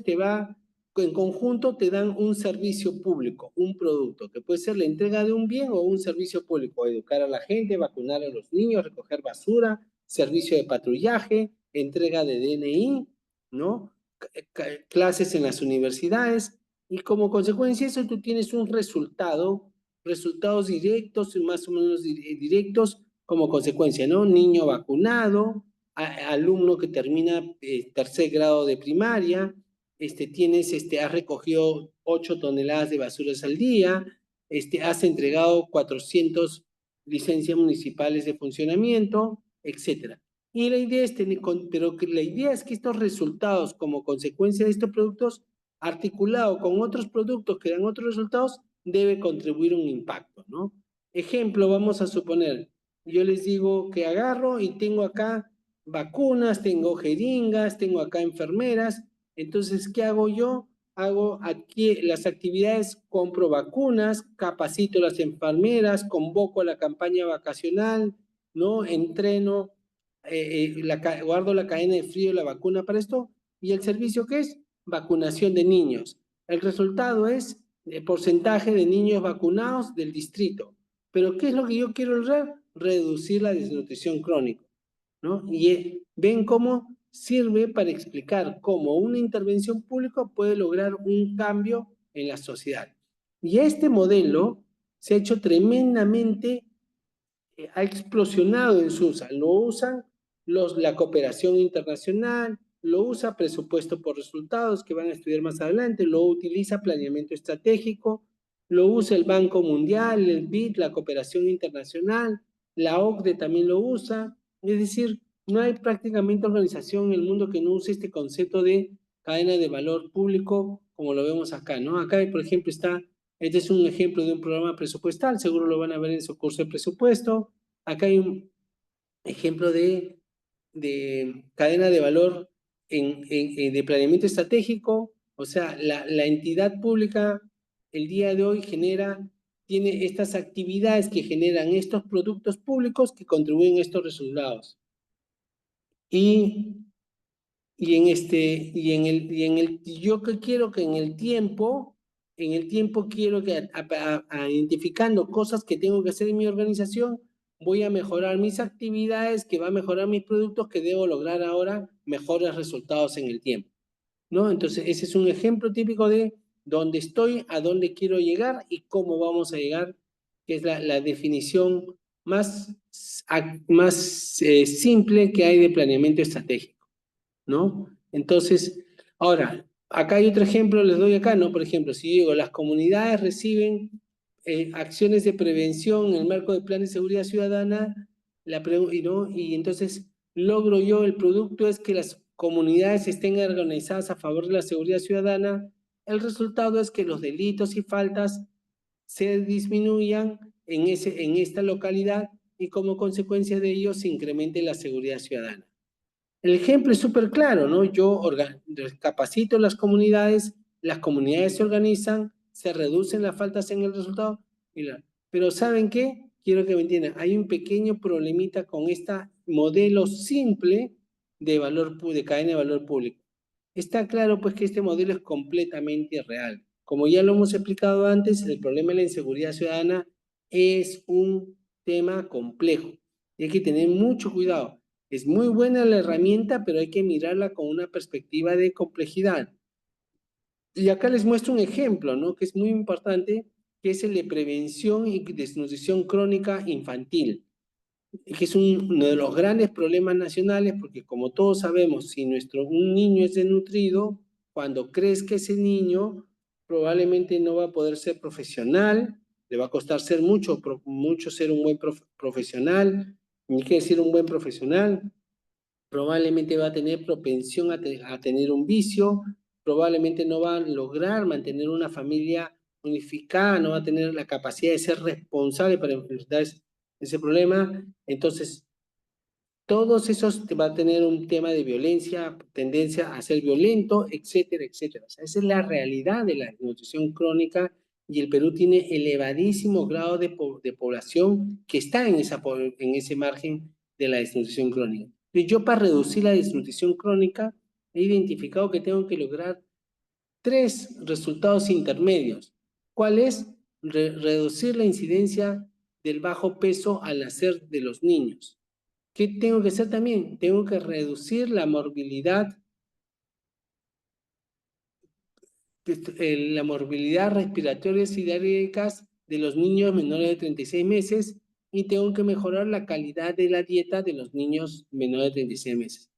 en conjunto te dan un servicio público, un producto, que puede ser la entrega de un bien o un servicio público, educar a la gente, vacunar a los niños, recoger basura, servicio de patrullaje, entrega de DNI, ¿no? Clases en las universidades, y como consecuencia de eso tú tienes un resultados directos y más o menos directos como consecuencia, ¿no? Niño vacunado, alumno que termina tercer grado de primaria, has recogido 8 toneladas de basuras al día, has entregado 400 licencias municipales de funcionamiento, etc. Y la idea es la idea es que estos resultados, como consecuencia de estos productos, articulado con otros productos que dan otros resultados, debe contribuir un impacto, ¿no? Ejemplo, vamos a suponer, yo les digo que agarro y tengo acá vacunas, tengo jeringas, tengo acá enfermeras. Entonces, ¿qué hago yo? Hago aquí las actividades, compro vacunas, capacito a las enfermeras, convoco a la campaña vacacional, ¿no? Entreno, guardo la cadena de frío de la vacuna para esto. ¿Y el servicio qué es? Vacunación de niños. El resultado es el porcentaje de niños vacunados del distrito. Pero ¿qué es lo que yo quiero lograr? Reducir la desnutrición crónica, ¿no? Y ven cómo sirve para explicar cómo una intervención pública puede lograr un cambio en la sociedad. Y este modelo se ha hecho tremendamente, ha explosionado en su uso. Lo usan la cooperación internacional, lo usa presupuesto por resultados que van a estudiar más adelante, lo utiliza planeamiento estratégico, lo usa el Banco Mundial, el BID, la cooperación internacional, la OCDE también lo usa. Es decir, no hay prácticamente organización en el mundo que no use este concepto de cadena de valor público como lo vemos acá, ¿no? Acá, por ejemplo, este es un ejemplo de un programa presupuestal, seguro lo van a ver en su curso de presupuesto. Acá hay un ejemplo de cadena de valor de planeamiento estratégico. O sea, la entidad pública el día de hoy tiene estas actividades que generan estos productos públicos que contribuyen a estos resultados. Yo que quiero que en el tiempo quiero que identificando cosas que tengo que hacer en mi organización, voy a mejorar mis actividades, que va a mejorar mis productos, que debo lograr ahora mejores resultados en el tiempo, ¿no? Entonces, ese es un ejemplo típico de dónde estoy, a dónde quiero llegar y cómo vamos a llegar, que es la definición más simple que hay de planeamiento estratégico, ¿no? Entonces, ahora, acá hay otro ejemplo, les doy acá, ¿no? Por ejemplo, si digo, las comunidades reciben acciones de prevención en el marco del Plan de Seguridad Ciudadana, ¿no? Y entonces logro yo, el producto es que las comunidades estén organizadas a favor de la seguridad ciudadana, el resultado es que los delitos y faltas se disminuyan en esta localidad y como consecuencia de ello se incremente la seguridad ciudadana. El ejemplo es súper claro, ¿no? Yo capacito las comunidades se organizan, se reducen las faltas en el resultado, pero ¿saben qué? Quiero que me entiendan, hay un pequeño problemita con este modelo simple de cadena de valor público. Está claro pues que este modelo es completamente irreal. Como ya lo hemos explicado antes, el problema de la inseguridad ciudadana es un tema complejo y hay que tener mucho cuidado. Es muy buena la herramienta, pero hay que mirarla con una perspectiva de complejidad. Y acá les muestro un ejemplo, ¿no? Que es muy importante, que es el de prevención y desnutrición crónica infantil, que es uno de los grandes problemas nacionales, porque como todos sabemos, si un niño es desnutrido, cuando crezca ese niño, probablemente no va a poder ser profesional, le va a costar ser mucho ser un buen profesional, ni qué decir un buen profesional, probablemente va a tener propensión a tener un vicio, probablemente no va a lograr mantener una familia unificada, no va a tener la capacidad de ser responsable para enfrentar ese problema. Entonces, todos esos va a tener un tema de violencia, tendencia a ser violento, etcétera, etcétera. O sea, esa es la realidad de la desnutrición crónica y el Perú tiene elevadísimo grado de población que está en ese margen de la desnutrición crónica. Y yo para reducir la desnutrición crónica he identificado que tengo que lograr 3 resultados intermedios. ¿Cuál es? Reducir la incidencia del bajo peso al nacer de los niños. ¿Qué tengo que hacer también? Tengo que reducir la morbilidad respiratoria y diarréicas de los niños menores de 36 meses y tengo que mejorar la calidad de la dieta de los niños menores de 36 meses.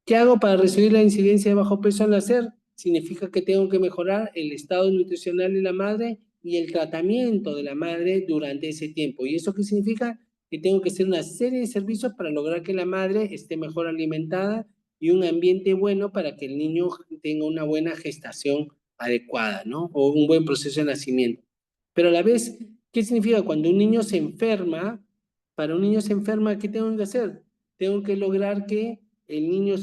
¿Qué hago para reducir la incidencia de bajo peso al nacer? Significa que tengo que mejorar el estado nutricional de la madre y el tratamiento de la madre durante ese tiempo. ¿Y eso qué significa? Que tengo que hacer una serie de servicios para lograr que la madre esté mejor alimentada y un ambiente bueno para que el niño tenga una buena gestación adecuada, ¿no? O un buen proceso de nacimiento. Pero a la vez, ¿qué significa? Cuando un niño se enferma, para un niño se enferma, ¿qué tengo que hacer? Tengo que lograr que el niño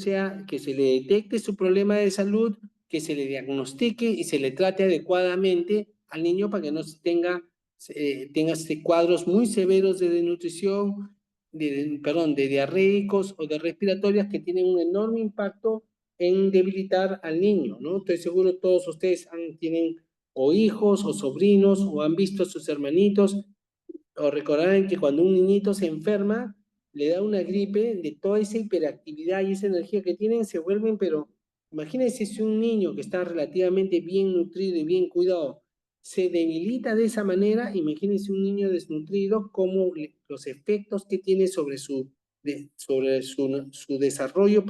que se le detecte su problema de salud, que se le diagnostique y se le trate adecuadamente al niño para que no tenga cuadros muy severos de desnutrición, de diarreicos o de respiratorias que tienen un enorme impacto en debilitar al niño, ¿no? Estoy seguro todos ustedes tienen o hijos o sobrinos o han visto a sus hermanitos o recordarán que cuando un niñito se enferma, le da una gripe, de toda esa hiperactividad y esa energía que tienen, se vuelven, pero imagínense si un niño que está relativamente bien nutrido y bien cuidado se debilita de esa manera, imagínense un niño desnutrido, cómo los efectos que tiene sobre su desarrollo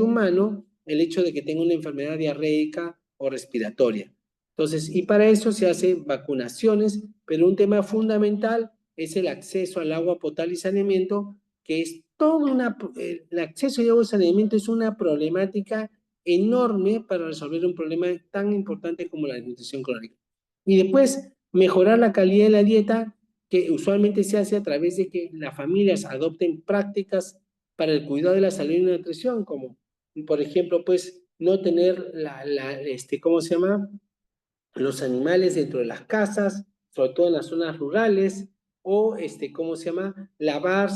humano, el hecho de que tenga una enfermedad diarreica o respiratoria. Entonces, y para eso se hacen vacunaciones, pero un tema fundamental es el acceso al agua potable y saneamiento, que es el acceso al agua y saneamiento es una problemática enorme para resolver un problema tan importante como la desnutrición crónica. Y después, mejorar la calidad de la dieta, que usualmente se hace a través de que las familias adopten prácticas para el cuidado de la salud y la nutrición, como, por ejemplo, pues, no tener ¿cómo se llama? Los animales dentro de las casas, sobre todo en las zonas rurales, o, ¿cómo se llama? Lavar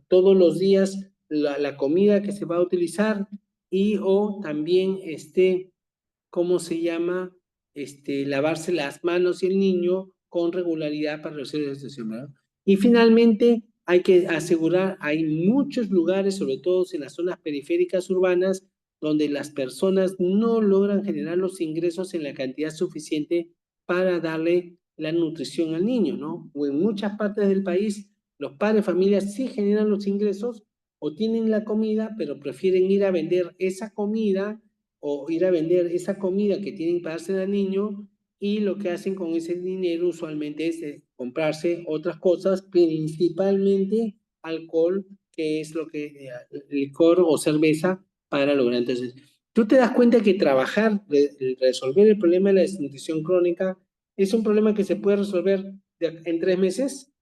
todos los días la comida que se va a utilizar y o también, ¿cómo se llama? Lavarse las manos y el niño con regularidad para reducir la situación, ¿verdad? Y finalmente, hay que asegurar, hay muchos lugares, sobre todo en las zonas periféricas urbanas, donde las personas no logran generar los ingresos en la cantidad suficiente para darle la nutrición al niño, ¿no? O en muchas partes del país, los padres de familia sí generan los ingresos o tienen la comida, pero prefieren ir a vender esa comida o ir a vender esa comida que tienen para darse al niño y lo que hacen con ese dinero usualmente es comprarse otras cosas, principalmente alcohol, que es licor o cerveza para lograr. Entonces, tú te das cuenta que resolver el problema de la desnutrición crónica es un problema que se puede resolver en 3 meses.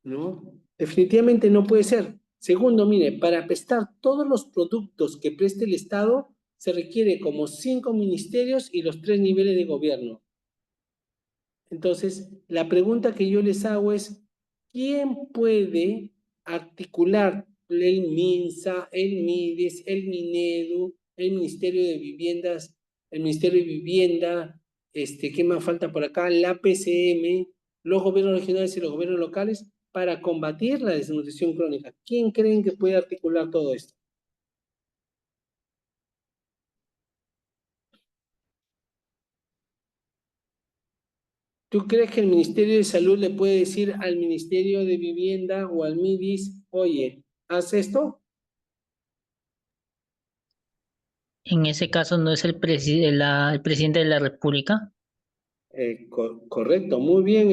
¿No? Definitivamente no puede ser. Segundo, mire, para prestar todos los productos que preste el Estado, se requiere como 5 ministerios y los 3 niveles de gobierno. Entonces, la pregunta que yo les hago es, ¿quién puede articular el MINSA, el MIDES, el MINEDU, el Ministerio de Viviendas el Ministerio de Vivienda, ¿qué más falta por acá? La PCM, los gobiernos regionales y los gobiernos locales, para combatir la desnutrición crónica. ¿Quién creen que puede articular todo esto? ¿Tú crees que el Ministerio de Salud le puede decir al Ministerio de Vivienda o al MIDIS, oye, haz esto? En ese caso no es el presidente de la República. Correcto, muy bien,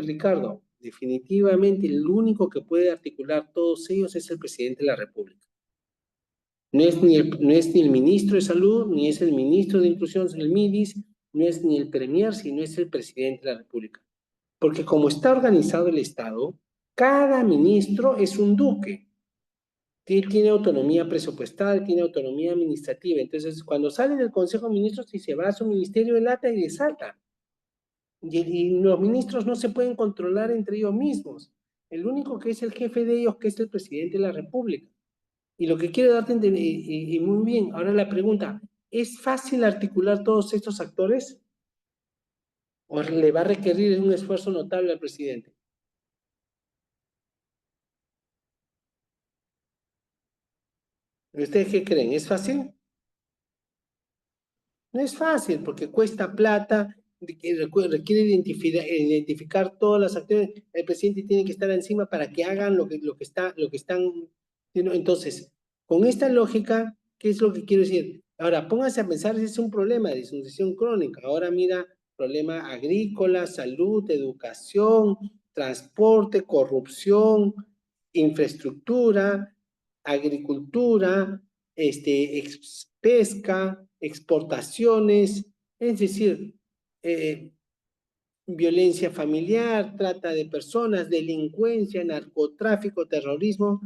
Ricardo. Definitivamente el único que puede articular todos ellos es el presidente de la República. No es ni el ministro de Salud, ni es el ministro de Inclusión, el MIDIS, no es ni el premier, sino es el presidente de la República. Porque como está organizado el Estado, cada ministro es un duque. Tiene autonomía presupuestal, tiene autonomía administrativa. Entonces, cuando sale del Consejo de Ministros y se va a su ministerio, él ata y desata. Y los ministros no se pueden controlar entre ellos mismos. El único que es el jefe de ellos, que es el presidente de la República. Y lo que quiero darte a entender, y muy bien, ahora la pregunta, ¿es fácil articular todos estos actores? ¿O le va a requerir un esfuerzo notable al presidente? ¿Ustedes qué creen? ¿Es fácil? No es fácil, porque cuesta plata, requiere identificar todas las acciones. El presidente tiene que estar encima para que hagan lo que están. Entonces, con esta lógica, ¿qué es lo que quiero decir? Ahora, pónganse a pensar si es un problema de desnutrición crónica. Ahora mira, problema agrícola, salud, educación, transporte, corrupción, infraestructura, agricultura, pesca, exportaciones, es decir, violencia familiar, trata de personas, delincuencia, narcotráfico, terrorismo,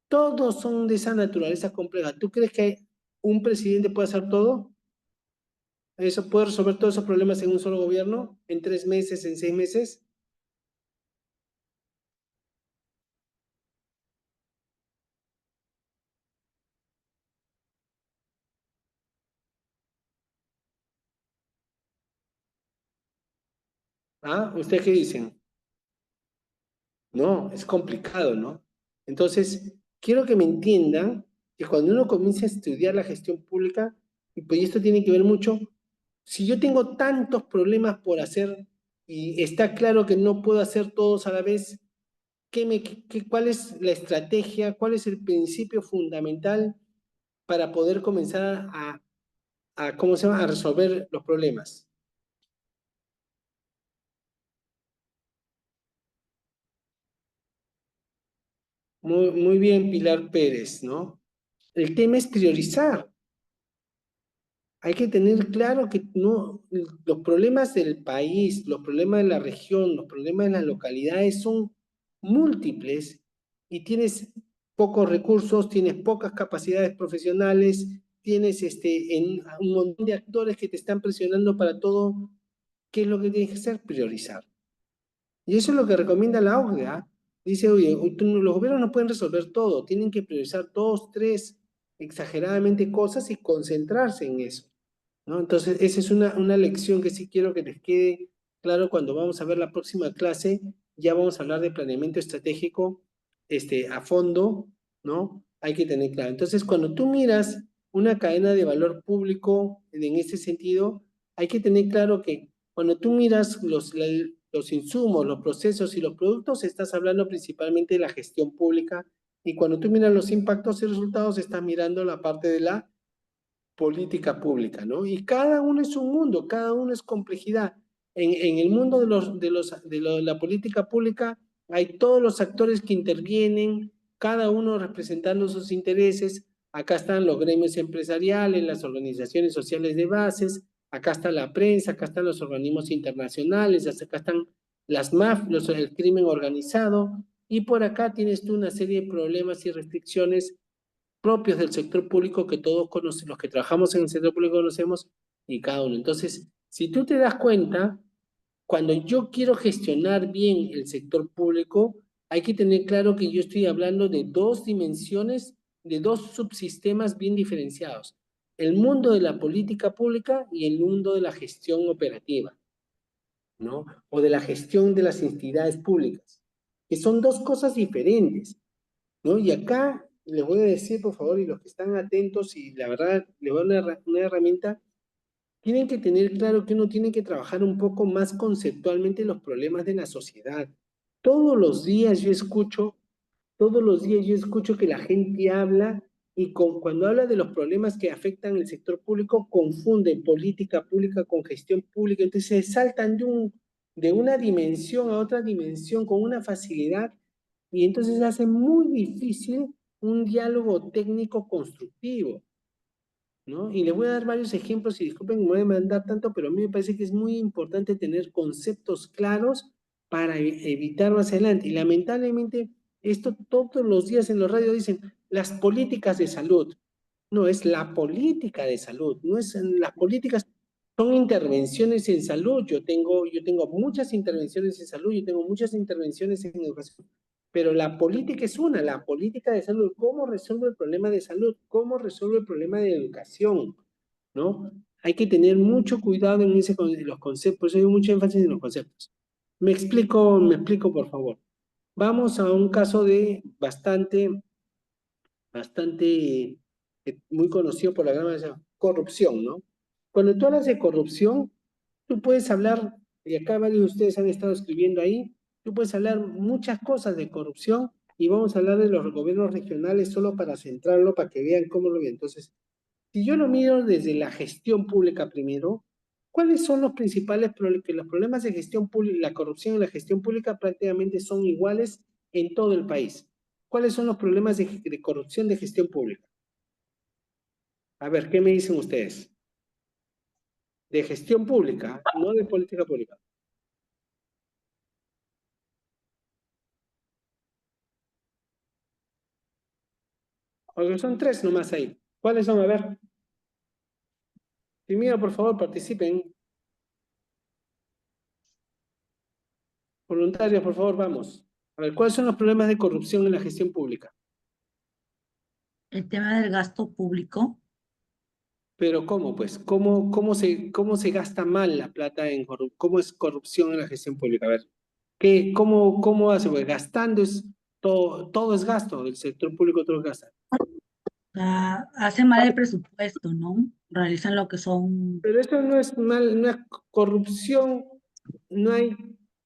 todos son de esa naturaleza compleja. ¿Tú crees que un presidente puede hacer todo? ¿Eso puede resolver todos esos problemas en un solo gobierno? ¿En 3 meses, en 6 meses? ¿Ah? ¿Ustedes qué dicen? No, es complicado, ¿no? Entonces, quiero que me entiendan que cuando uno comienza a estudiar la gestión pública, y pues esto tiene que ver mucho, si yo tengo tantos problemas por hacer y está claro que no puedo hacer todos a la vez, ¿cuál es la estrategia, cuál es el principio fundamental para poder comenzar ¿cómo se llama?, a resolver los problemas? Muy bien, Pilar Pérez, ¿no? El tema es priorizar. Hay que tener claro que no, los problemas del país, los problemas de la región, los problemas de las localidades son múltiples y tienes pocos recursos, tienes pocas capacidades profesionales, tienes un montón de actores que te están presionando para todo. ¿Qué es lo que tienes que hacer? Priorizar. Y eso es lo que recomienda la OCDE, ¿ah? Dice, oye, los gobiernos no pueden resolver todo, tienen que priorizar 2, 3, exageradamente cosas y concentrarse en eso, ¿no? Entonces, esa es una lección que sí quiero que les quede claro cuando vamos a ver la próxima clase. Ya vamos a hablar de planeamiento estratégico a fondo, ¿no? Hay que tener claro. Entonces, cuando tú miras una cadena de valor público en este sentido, hay que tener claro que cuando tú miras los insumos, los procesos y los productos, estás hablando principalmente de la gestión pública, y cuando tú miras los impactos y resultados, estás mirando la parte de la política pública, ¿no? Y cada uno es un mundo, cada uno es complejidad. En el mundo de la política pública hay todos los actores que intervienen, cada uno representando sus intereses. Acá están los gremios empresariales, las organizaciones sociales de bases, acá está la prensa, acá están los organismos internacionales, acá están las mafias, el crimen organizado, y por acá tienes tú una serie de problemas y restricciones propios del sector público que todos conocemos, los que trabajamos en el sector público conocemos, y cada uno. Entonces, si tú te das cuenta, cuando yo quiero gestionar bien el sector público, hay que tener claro que yo estoy hablando de 2 dimensiones, de 2 subsistemas bien diferenciados. el mundo de la política pública y el mundo de la gestión operativa, ¿no? O de la gestión de las entidades públicas, que son dos cosas diferentes, ¿no? Y acá les voy a decir, por favor, y los que están atentos, y la verdad, les voy a dar una herramienta, tienen que tener claro que uno tiene que trabajar un poco más conceptualmente los problemas de la sociedad. Todos los días yo escucho que la gente habla y cuando habla de los problemas que afectan el sector público, confunden política pública con gestión pública, entonces se saltan de una dimensión a otra dimensión con una facilidad y entonces hace muy difícil un diálogo técnico constructivo, ¿no? Y les voy a dar varios ejemplos y disculpen que me voy a mandar tanto, pero a mí me parece que es muy importante tener conceptos claros para evitar más adelante. Y lamentablemente, esto todos los días en los radios dicen, las políticas de salud. No, es la política de salud, no es las políticas, son intervenciones en salud. Yo tengo muchas intervenciones en salud, yo tengo muchas intervenciones en educación, pero la política es una, la política de salud. ¿Cómo resuelvo el problema de salud? ¿Cómo resuelvo el problema de educación? ¿No? Hay que tener mucho cuidado en los conceptos, por eso hay mucho énfasis en los conceptos. Me explico, por favor. Vamos a un caso de muy conocido por la gran mayoría, corrupción, ¿no? Cuando tú hablas de corrupción, tú puedes hablar, y acá varios de ustedes han estado escribiendo ahí, tú puedes hablar muchas cosas de corrupción y vamos a hablar de los gobiernos regionales solo para centrarlo, para que vean cómo lo ven. Entonces, si yo lo miro desde la gestión pública primero, ¿cuáles son los principales problemas? Que los problemas de gestión pública, la corrupción y la gestión pública prácticamente son iguales en todo el país. ¿Cuáles son los problemas de corrupción de gestión pública? A ver, ¿qué me dicen ustedes? De gestión pública, no de política pública. Porque son tres nomás ahí. ¿Cuáles son? A ver. Primero, por favor, participen. Voluntarios, por favor, vamos. A ver, ¿cuáles son los problemas de corrupción en la gestión pública? El tema del gasto público, Pero ¿cómo, pues? ¿Cómo se gasta mal la plata en corrupción? ¿Cómo es corrupción en la gestión pública? A ver, ¿cómo hace? Pues gastando es todo es gasto, el sector público todo es gasta. hace mal el presupuesto, ¿no? Realizan lo que son, Pero esto no es mal, no es corrupción, no hay,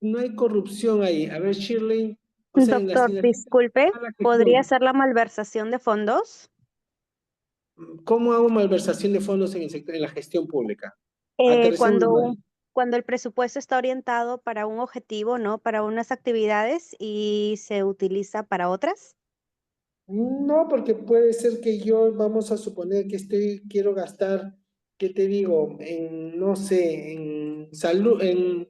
no hay corrupción ahí. A ver, Shirley, o sea, Doctor, disculpe, mala ¿podría gestión. ser la malversación de fondos? ¿Cómo hago malversación de fondos en el sector, en la gestión pública? Aterricemos mal. Cuando el presupuesto está orientado para un objetivo, ¿no? Para unas actividades y se utiliza para otras. No, porque puede ser que yo, vamos a suponer que quiero gastar, ¿qué te digo? No sé, en salud, en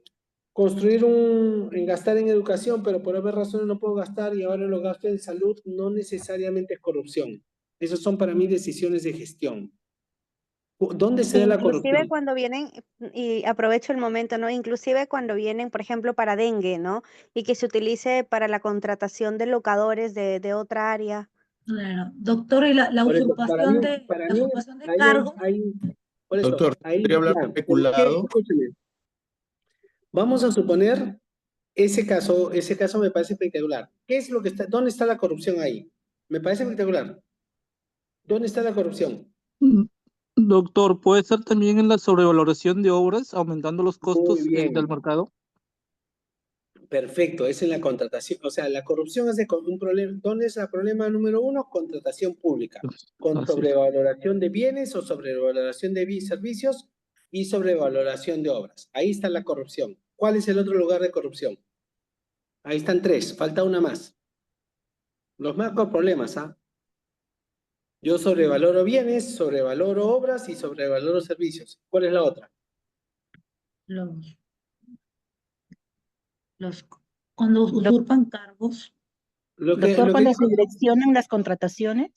gastar en educación, pero por haber razones no puedo gastar y ahora lo gasto en salud, no necesariamente es corrupción. Esas son para mí decisiones de gestión. ¿Dónde se da la Inclusive corrupción? cuando vienen, y aprovecho el momento, ¿no? Inclusive cuando vienen, por ejemplo, para dengue, ¿no? Y que se utilice para la contratación de locadores de otra área. claro. Doctor, y la Por eso, para mí, usurpación de ahí cargos, por eso, Doctor, ahí ¿podría hablar ya, ¿por qué? especulado? Escúcheme. Vamos a suponer ese caso me parece espectacular. ¿Qué es lo que dónde está la corrupción ahí? Me parece espectacular. ¿Dónde está la corrupción? Mm, Doctor, ¿puede ser también en la sobrevaloración de obras, aumentando los Muy costos del bien, mercado? perfecto, es en la contratación. O sea, la corrupción es un problema. ¿Dónde es el problema número uno? Contratación pública. Con Así es. sobrevaloración de bienes o sobrevaloración de servicios y sobrevaloración de obras. Ahí está la corrupción. ¿Cuál es el otro lugar de corrupción? Ahí están tres, falta una más. Los macro problemas, ¿ah? Yo sobrevaloro bienes, sobrevaloro obras y sobrevaloro servicios. ¿Cuál es la otra? los, cuando usurpan cargos, Lo que Doctor, cuando digo, se direccionan las contrataciones.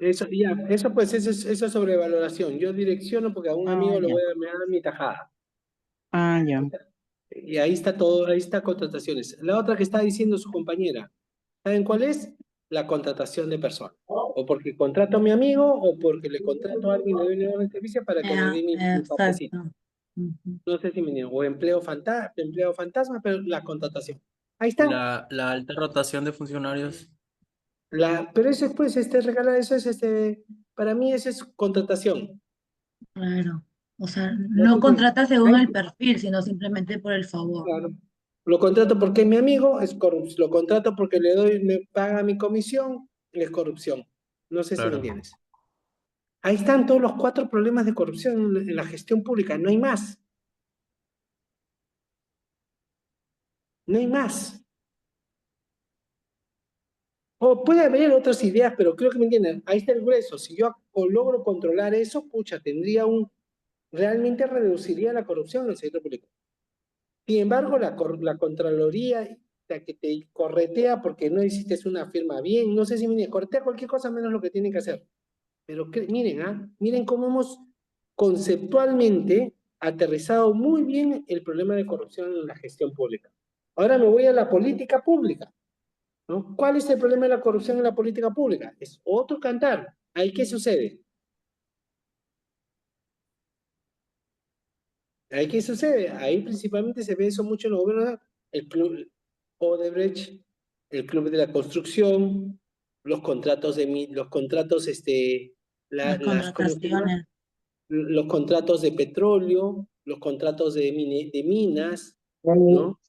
eso es sobrevaloración. Yo direcciono porque a un amigo Ya. me da mi tajada. Ya. Y ahí está todo, ahí está contrataciones. La otra que está diciendo su compañera, ¿saben cuál es? La contratación de personas. O porque contrato a mi amigo, o porque le contrato a alguien, le doy un servicio para que me dé mi papecito. Exacto. Ujú. No sé si me entienden. O empleo fantasma, pero la contratación. Ahí está. La alta rotación de funcionarios. Pero eso es, pues, regalar, eso es, para mí eso es contratación. Claro. O sea, No no sé si- contrata según Ahí, el perfil, sino simplemente por el favor. claro. Lo contrato porque es mi amigo, es corrupción. Lo contrato porque me paga mi comisión, es corrupción. No sé si me Claro. entiendes. Ahí están todos los 4 problemas de corrupción en la gestión pública, no hay más. No hay más. O puede haber otras ideas, pero creo que me entienden. Ahí está el grueso. Si yo logro controlar eso, pucha, realmente reduciría la corrupción en el sector público. Sin embargo, la Contraloría, la que te corretea porque no hiciste una firma bien, no sé si me corretea cualquier cosa menos lo que tienen que hacer. Pero miren, miren cómo hemos conceptualmente aterrizado muy bien el problema de corrupción en la gestión pública. Ahora me voy a la política pública, ¿no? ¿Cuál es el problema de la corrupción en la política pública? Es otro cantar. ¿Ahí qué sucede? ¿Ahí qué sucede? Ahí principalmente se ve eso mucho en los gobiernos, el club Odebrecht, el club de la construcción, los contratos Las ¿cómo se llama? contrataciones. Los contratos de petróleo, los contratos de minas, ¿no?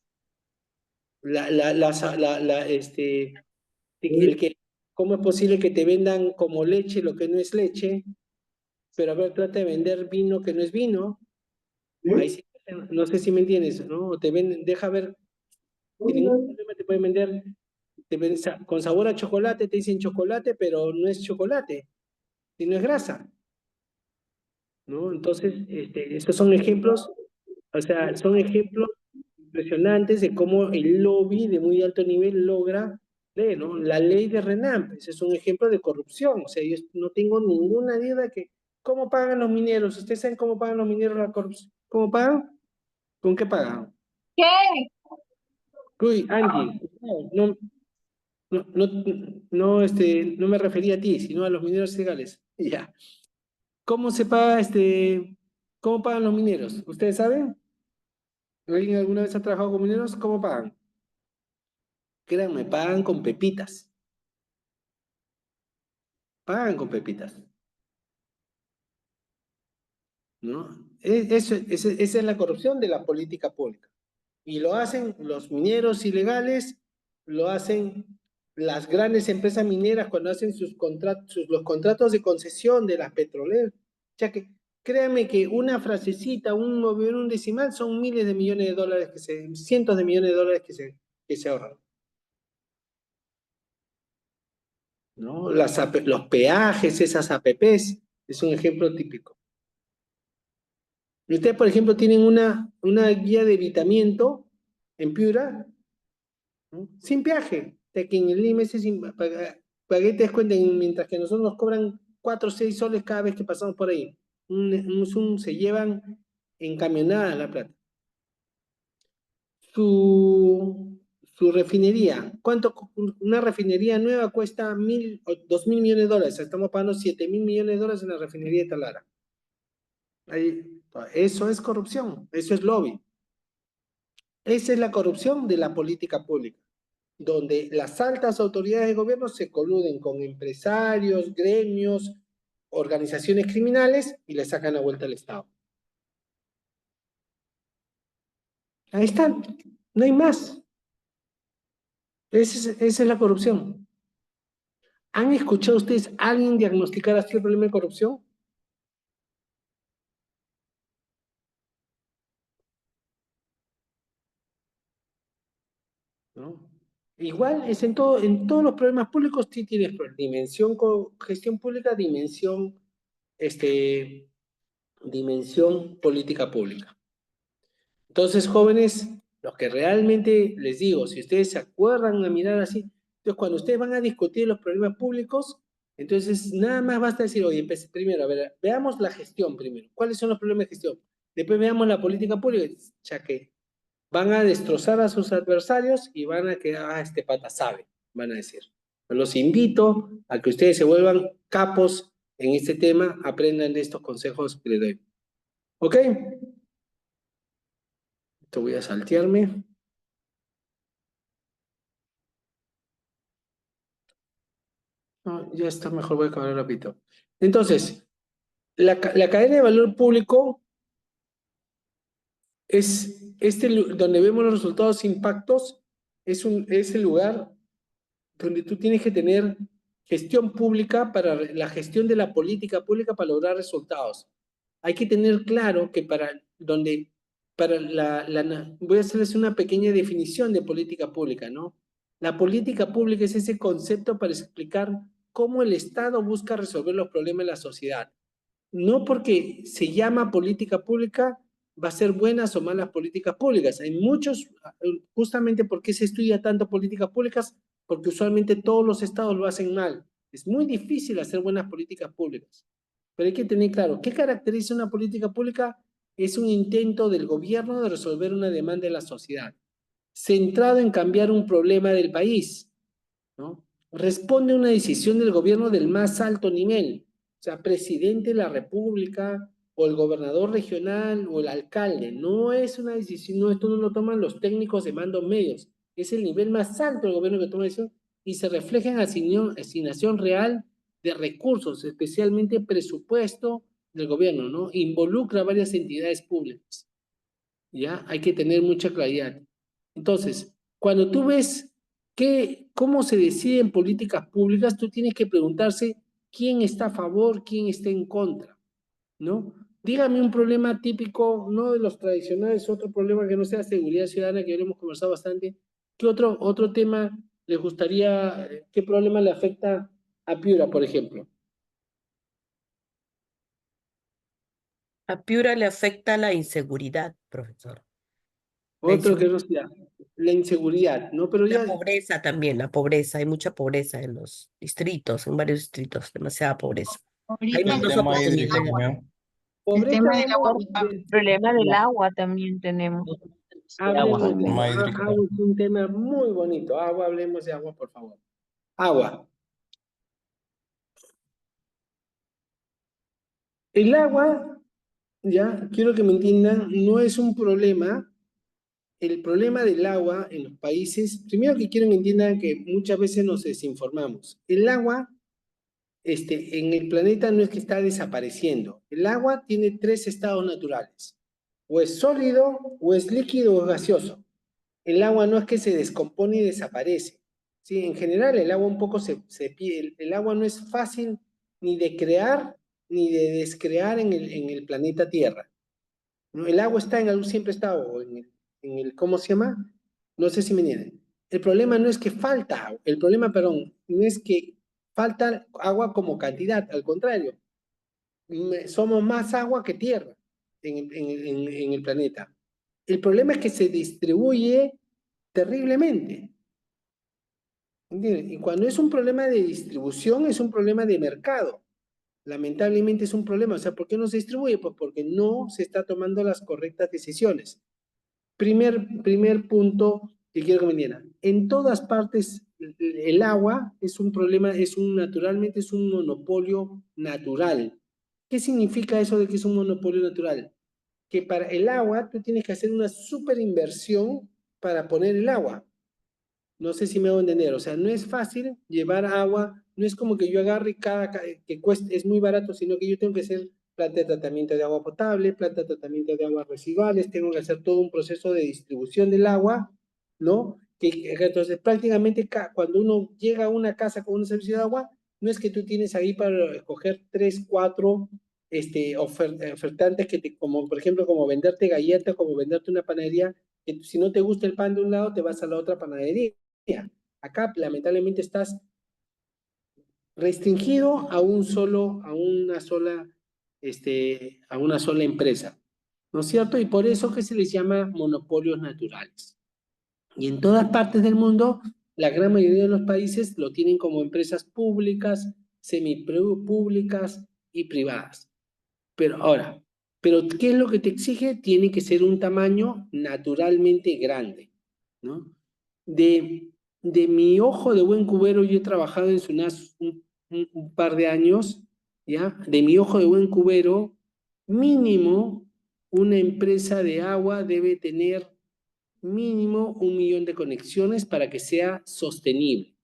¿Cómo es posible que te vendan como leche lo que no es leche? Pero a ver, trata de vender vino que no es vino. Ahí sí, no sé si me entiendes, ¿no? O te venden, deja ver, sin ningún problema te pueden vender, con sabor a chocolate, te dicen chocolate, pero no es chocolate, sino es grasa, ¿no? Entonces, estos son ejemplos, o sea, son ejemplos impresionantes de cómo el lobby de muy alto nivel logra, ¿no? La ley de RENAMP, ese es un ejemplo de corrupción, o sea, yo no tengo ninguna duda que, ¿cómo pagan los mineros? ¿Ustedes saben cómo pagan los mineros la corrupción? ¿Cómo pagan? ¿Con qué pagan? ¿Qué? Uy, Angie, no, no, no, no me refería a ti, sino a los mineros ilegales. Ya. ¿Cómo se paga cómo pagan los mineros? ¿Ustedes saben? ¿Alguien alguna vez ha trabajado con mineros? ¿Cómo pagan? Créanme, pagan con pepitas. Pagan con pepitas. ¿No? Esa es la corrupción de la política pública. Y lo hacen los mineros ilegales, lo hacen las grandes empresas mineras cuando hacen los contratos de concesión de las petroleras. O sea que créanme que una frasecita, un decimal, son miles de millones de dólares, cientos de millones de dólares que se ahorran. ¿No? Los peajes, esas APPs, es un ejemplo típico. Y ustedes, por ejemplo, tienen una guía de evitamiento en Piura, ¿no? Sin peaje, de que en el IMS pagué, te descuenten, mientras que nosotros nos cobran 4 o 6 soles cada vez que pasamos por ahí. Se llevan en camionada la plata. Su refinería, una refinería nueva cuesta 2.000 millones de dólares, estamos pagando 7.000 millones de dólares en la refinería de Talara. Eso es corrupción, eso es lobby. Esa es la corrupción de la política pública, donde las altas autoridades de gobierno se coluden con empresarios, gremios, organizaciones criminales y le sacan la vuelta al Estado. Ahí están, no hay más. Esa es la corrupción. ¿Han escuchado ustedes a alguien diagnosticar así el problema de corrupción? ¿No? Igual es en todos los problemas públicos sí tienes dimensión gestión pública, dimensión política pública. Entonces, jóvenes, los que realmente les digo, si ustedes se acuerdan a mirar así, entonces cuando ustedes van a discutir los problemas públicos, entonces nada más basta decir, oye, primero, a ver, veamos la gestión primero. ¿Cuáles son los problemas de gestión? Después veamos la política pública, ya que van a destrozar a sus adversarios y van a quedar, este pata sabe, van a decir. Los invito a que ustedes se vuelvan capos en este tema, aprendan de estos consejos que les doy. ¿Ok? Esto voy a saltearme. No, ya está, mejor voy a acabar rápido. Entonces, la cadena de valor público es donde vemos los resultados impactos, es el lugar donde tú tienes que tener gestión pública para la gestión de la política pública para lograr resultados. Hay que tener claro que voy a hacerles una pequeña definición de política pública, ¿no? La política pública es ese concepto para explicar cómo el Estado busca resolver los problemas de la sociedad. No porque se llama política pública va a ser buenas o malas políticas públicas. Hay muchos, justamente porque se estudia tanto políticas públicas, porque usualmente todos los estados lo hacen mal. Es muy difícil hacer buenas políticas públicas. Pero hay que tener claro, ¿qué caracteriza una política pública? Es un intento del gobierno de resolver una demanda de la sociedad, centrado en cambiar un problema del país, ¿no? Responde a una decisión del gobierno del más alto nivel, o sea, presidente de la República, o el gobernador regional, o el alcalde. No es una decisión, no, esto no lo toman los técnicos de mando medios, es el nivel más alto del gobierno que toma la decisión, y se refleja en asignación real de recursos, especialmente presupuesto del gobierno, ¿no? Involucra a varias entidades públicas, ¿ya? Hay que tener mucha claridad. Entonces, cuando tú ves cómo se deciden políticas públicas, tú tienes que preguntarse quién está a favor, quién está en contra, ¿no? Dígame un problema típico, no de los tradicionales, otro problema que no sea seguridad ciudadana, que ya hemos conversado bastante. ¿Qué otro tema les gustaría, qué problema le afecta a Piura, por ejemplo? A Piura le afecta la inseguridad, profesor. Otro que no sea la inseguridad, ¿no? Pero La ya... pobreza también, la pobreza. Hay mucha pobreza en los distritos, en varios distritos, demasiada pobreza. Hay Ahorita menos tema oportunidades. El Pobreza tema del agua, de- problema del Ya. agua también tenemos. Hablemos de agua. Agua es un tema muy bonito. Agua, hablemos de agua, por favor. Agua. El agua, ya, quiero que me entiendan, no es un problema. El problema del agua en los países, primero que quiero que entiendan que muchas veces nos desinformamos. El agua, en el planeta no es que está desapareciendo. El agua tiene 3 estados naturales. O es sólido, o es líquido, o es gaseoso. El agua no es que se descompone y desaparece. Sí, en general el agua un poco el agua no es fácil ni de crear ni de descrear en el planeta Tierra, ¿no? El agua está siempre está, o ¿cómo se llama? No sé si me entienden. El problema no es que falta agua, el problema, perdón, no es que falta agua como cantidad, al contrario, somos más agua que tierra en el planeta. El problema es que se distribuye terriblemente. ¿Entienden? Y cuando es un problema de distribución, es un problema de mercado. Lamentablemente es un problema. O sea, ¿por qué no se distribuye? Pues porque no se está tomando las correctas decisiones. Primer punto que quiero que me entiendan. En todas partes, el agua es un problema, naturalmente es un monopolio natural. ¿Qué significa eso de que es un monopolio natural? Que para el agua tú tienes que hacer una super inversión para poner el agua. No sé si me hago entender, o sea, no es fácil llevar agua, no es como que yo agarre que cueste, es muy barato, sino que yo tengo que hacer planta de tratamiento de agua potable, planta de tratamiento de aguas residuales, tengo que hacer todo un proceso de distribución del agua, ¿no? Entonces, prácticamente cuando uno llega a una casa con un servicio de agua, no es que tú tienes ahí para escoger 3, 4 ofertantes como por ejemplo, como venderte galletas, como venderte una panadería, que si no te gusta el pan de un lado, te vas a la otra panadería. Acá lamentablemente estás restringido a una sola empresa, ¿no es cierto? Y por eso que se les llama monopolios naturales. Y en todas partes del mundo, la gran mayoría de los países lo tienen como empresas públicas, semipúblicas y privadas. Pero ¿qué es lo que te exige? Tiene que ser un tamaño naturalmente grande, ¿no? de mi ojo de buen cubero, yo he trabajado en SUNAS un par de años, ¿ya? De mi ojo de buen cubero, mínimo una empresa de agua debe tener mínimo 1 millón de conexiones para que sea sostenible.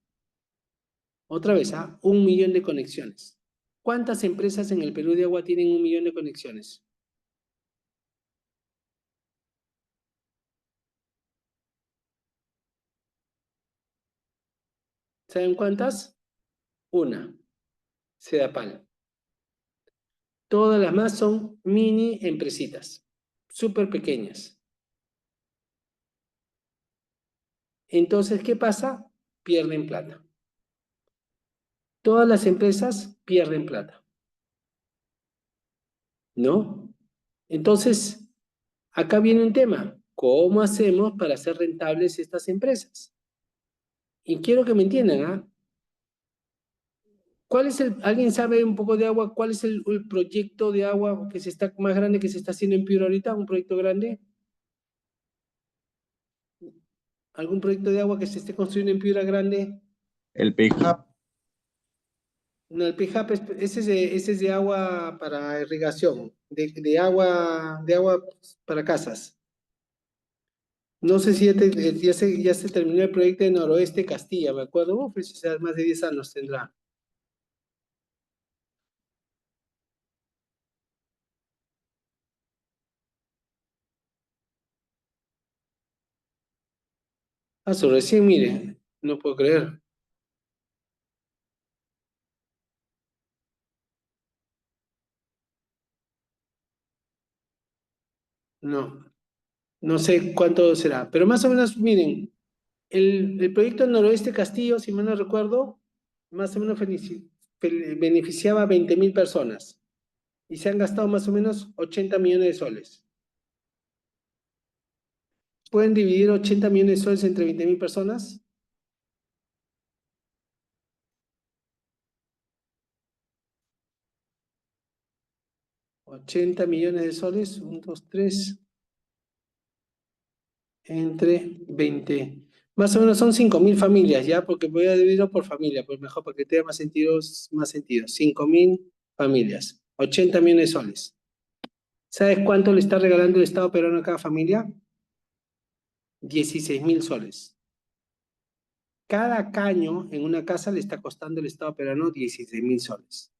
Otra vez, 1 millón de conexiones. ¿Cuántas empresas en el Perú de agua tienen 1 millón de conexiones? ¿Saben cuántas? Una, Sedapal. Todas las más son mini empresitas, súper pequeñas. Entonces, ¿qué pasa? Pierden plata. Todas las empresas pierden plata. ¿No? Entonces, acá viene un tema. ¿Cómo hacemos para hacer rentables estas empresas? Y quiero que me entiendan, ¿ah? ¿Alguien sabe un poco de agua? ¿Cuál es el proyecto de agua que se está más grande que se está haciendo en Piura ahorita? ¿Un proyecto grande? ¿Algún proyecto de agua que se esté construyendo en Piura grande? El PIJAP. No, el PIJAP ese es de agua para irrigación, de agua para casas. No sé si ya se terminó el proyecto de Noroeste Castilla, me acuerdo, pues más de 10 años tendrá. Recién, mire, no puedo creer. No sé cuánto será, pero más o menos, miren, el proyecto Noroeste Castillo, si mal no recuerdo, más o menos beneficiaba a 20.000 personas y se han gastado más o menos 80 millones de soles. ¿Pueden dividir 80 millones de soles entre 20.000 personas? $80 millones de soles, 1, 2, 3, entre 20. Más o menos son 5.000 familias, ¿ya? Porque voy a dividirlo por familia, pues mejor, porque tenga más sentido. 5.000 familias, 80 millones de soles. ¿Sabes cuánto le está regalando el Estado peruano a cada familia? 16.000 soles. Cada caño en una casa le está costando el Estado peruano 16.000 soles.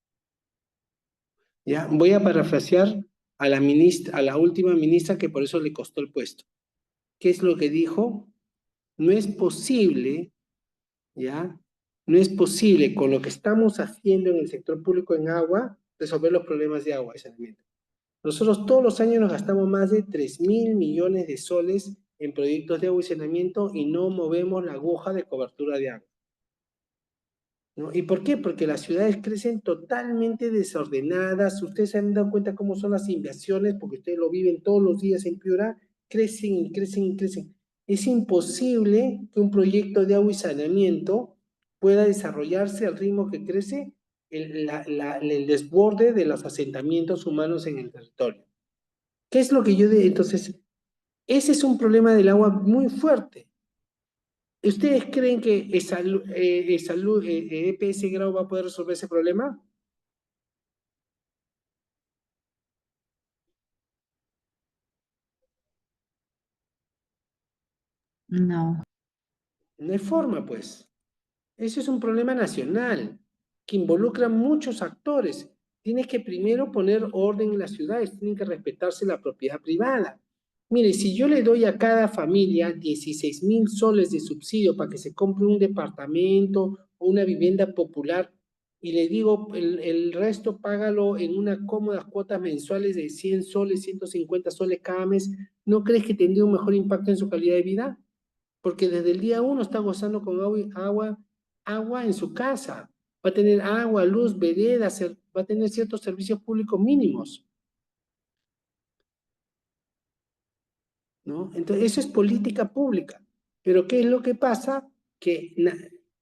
¿Ya? Voy a parafrasear a la última ministra que por eso le costó el puesto. ¿Qué es lo que dijo? No es posible, ¿ya? No es posible con lo que estamos haciendo en el sector público en agua resolver los problemas de agua y saneamiento. Nosotros todos los años nos gastamos más de 3.000 millones de soles en proyectos de agua y saneamiento y no movemos la aguja de cobertura de agua, ¿no? ¿Y por qué? Porque las ciudades crecen totalmente desordenadas. Ustedes se han dado cuenta cómo son las inversiones, porque ustedes lo viven todos los días en Piura, crecen y crecen y crecen. Es imposible que un proyecto de agua y saneamiento pueda desarrollarse al ritmo que crece el desborde de los asentamientos humanos en el territorio. ¿Qué es lo que entonces, ese es un problema del agua muy fuerte. ¿Ustedes creen que EPS Grau va a poder resolver ese problema? No. No hay forma, pues. Eso es un problema nacional que involucra muchos actores. Tienes que primero poner orden en las ciudades, tienen que respetarse la propiedad privada. Mire, si yo le doy a cada familia 16.000 soles de subsidio para que se compre un departamento o una vivienda popular y le digo el resto págalo en unas cómodas cuotas mensuales de 100 soles, 150 soles cada mes, ¿no crees que tendría un mejor impacto en su calidad de vida? Porque desde el día 1 está gozando con agua en su casa. Va a tener agua, luz, veredas, va a tener ciertos servicios públicos mínimos, ¿no? Entonces, eso es política pública. Pero ¿qué es lo que pasa? Que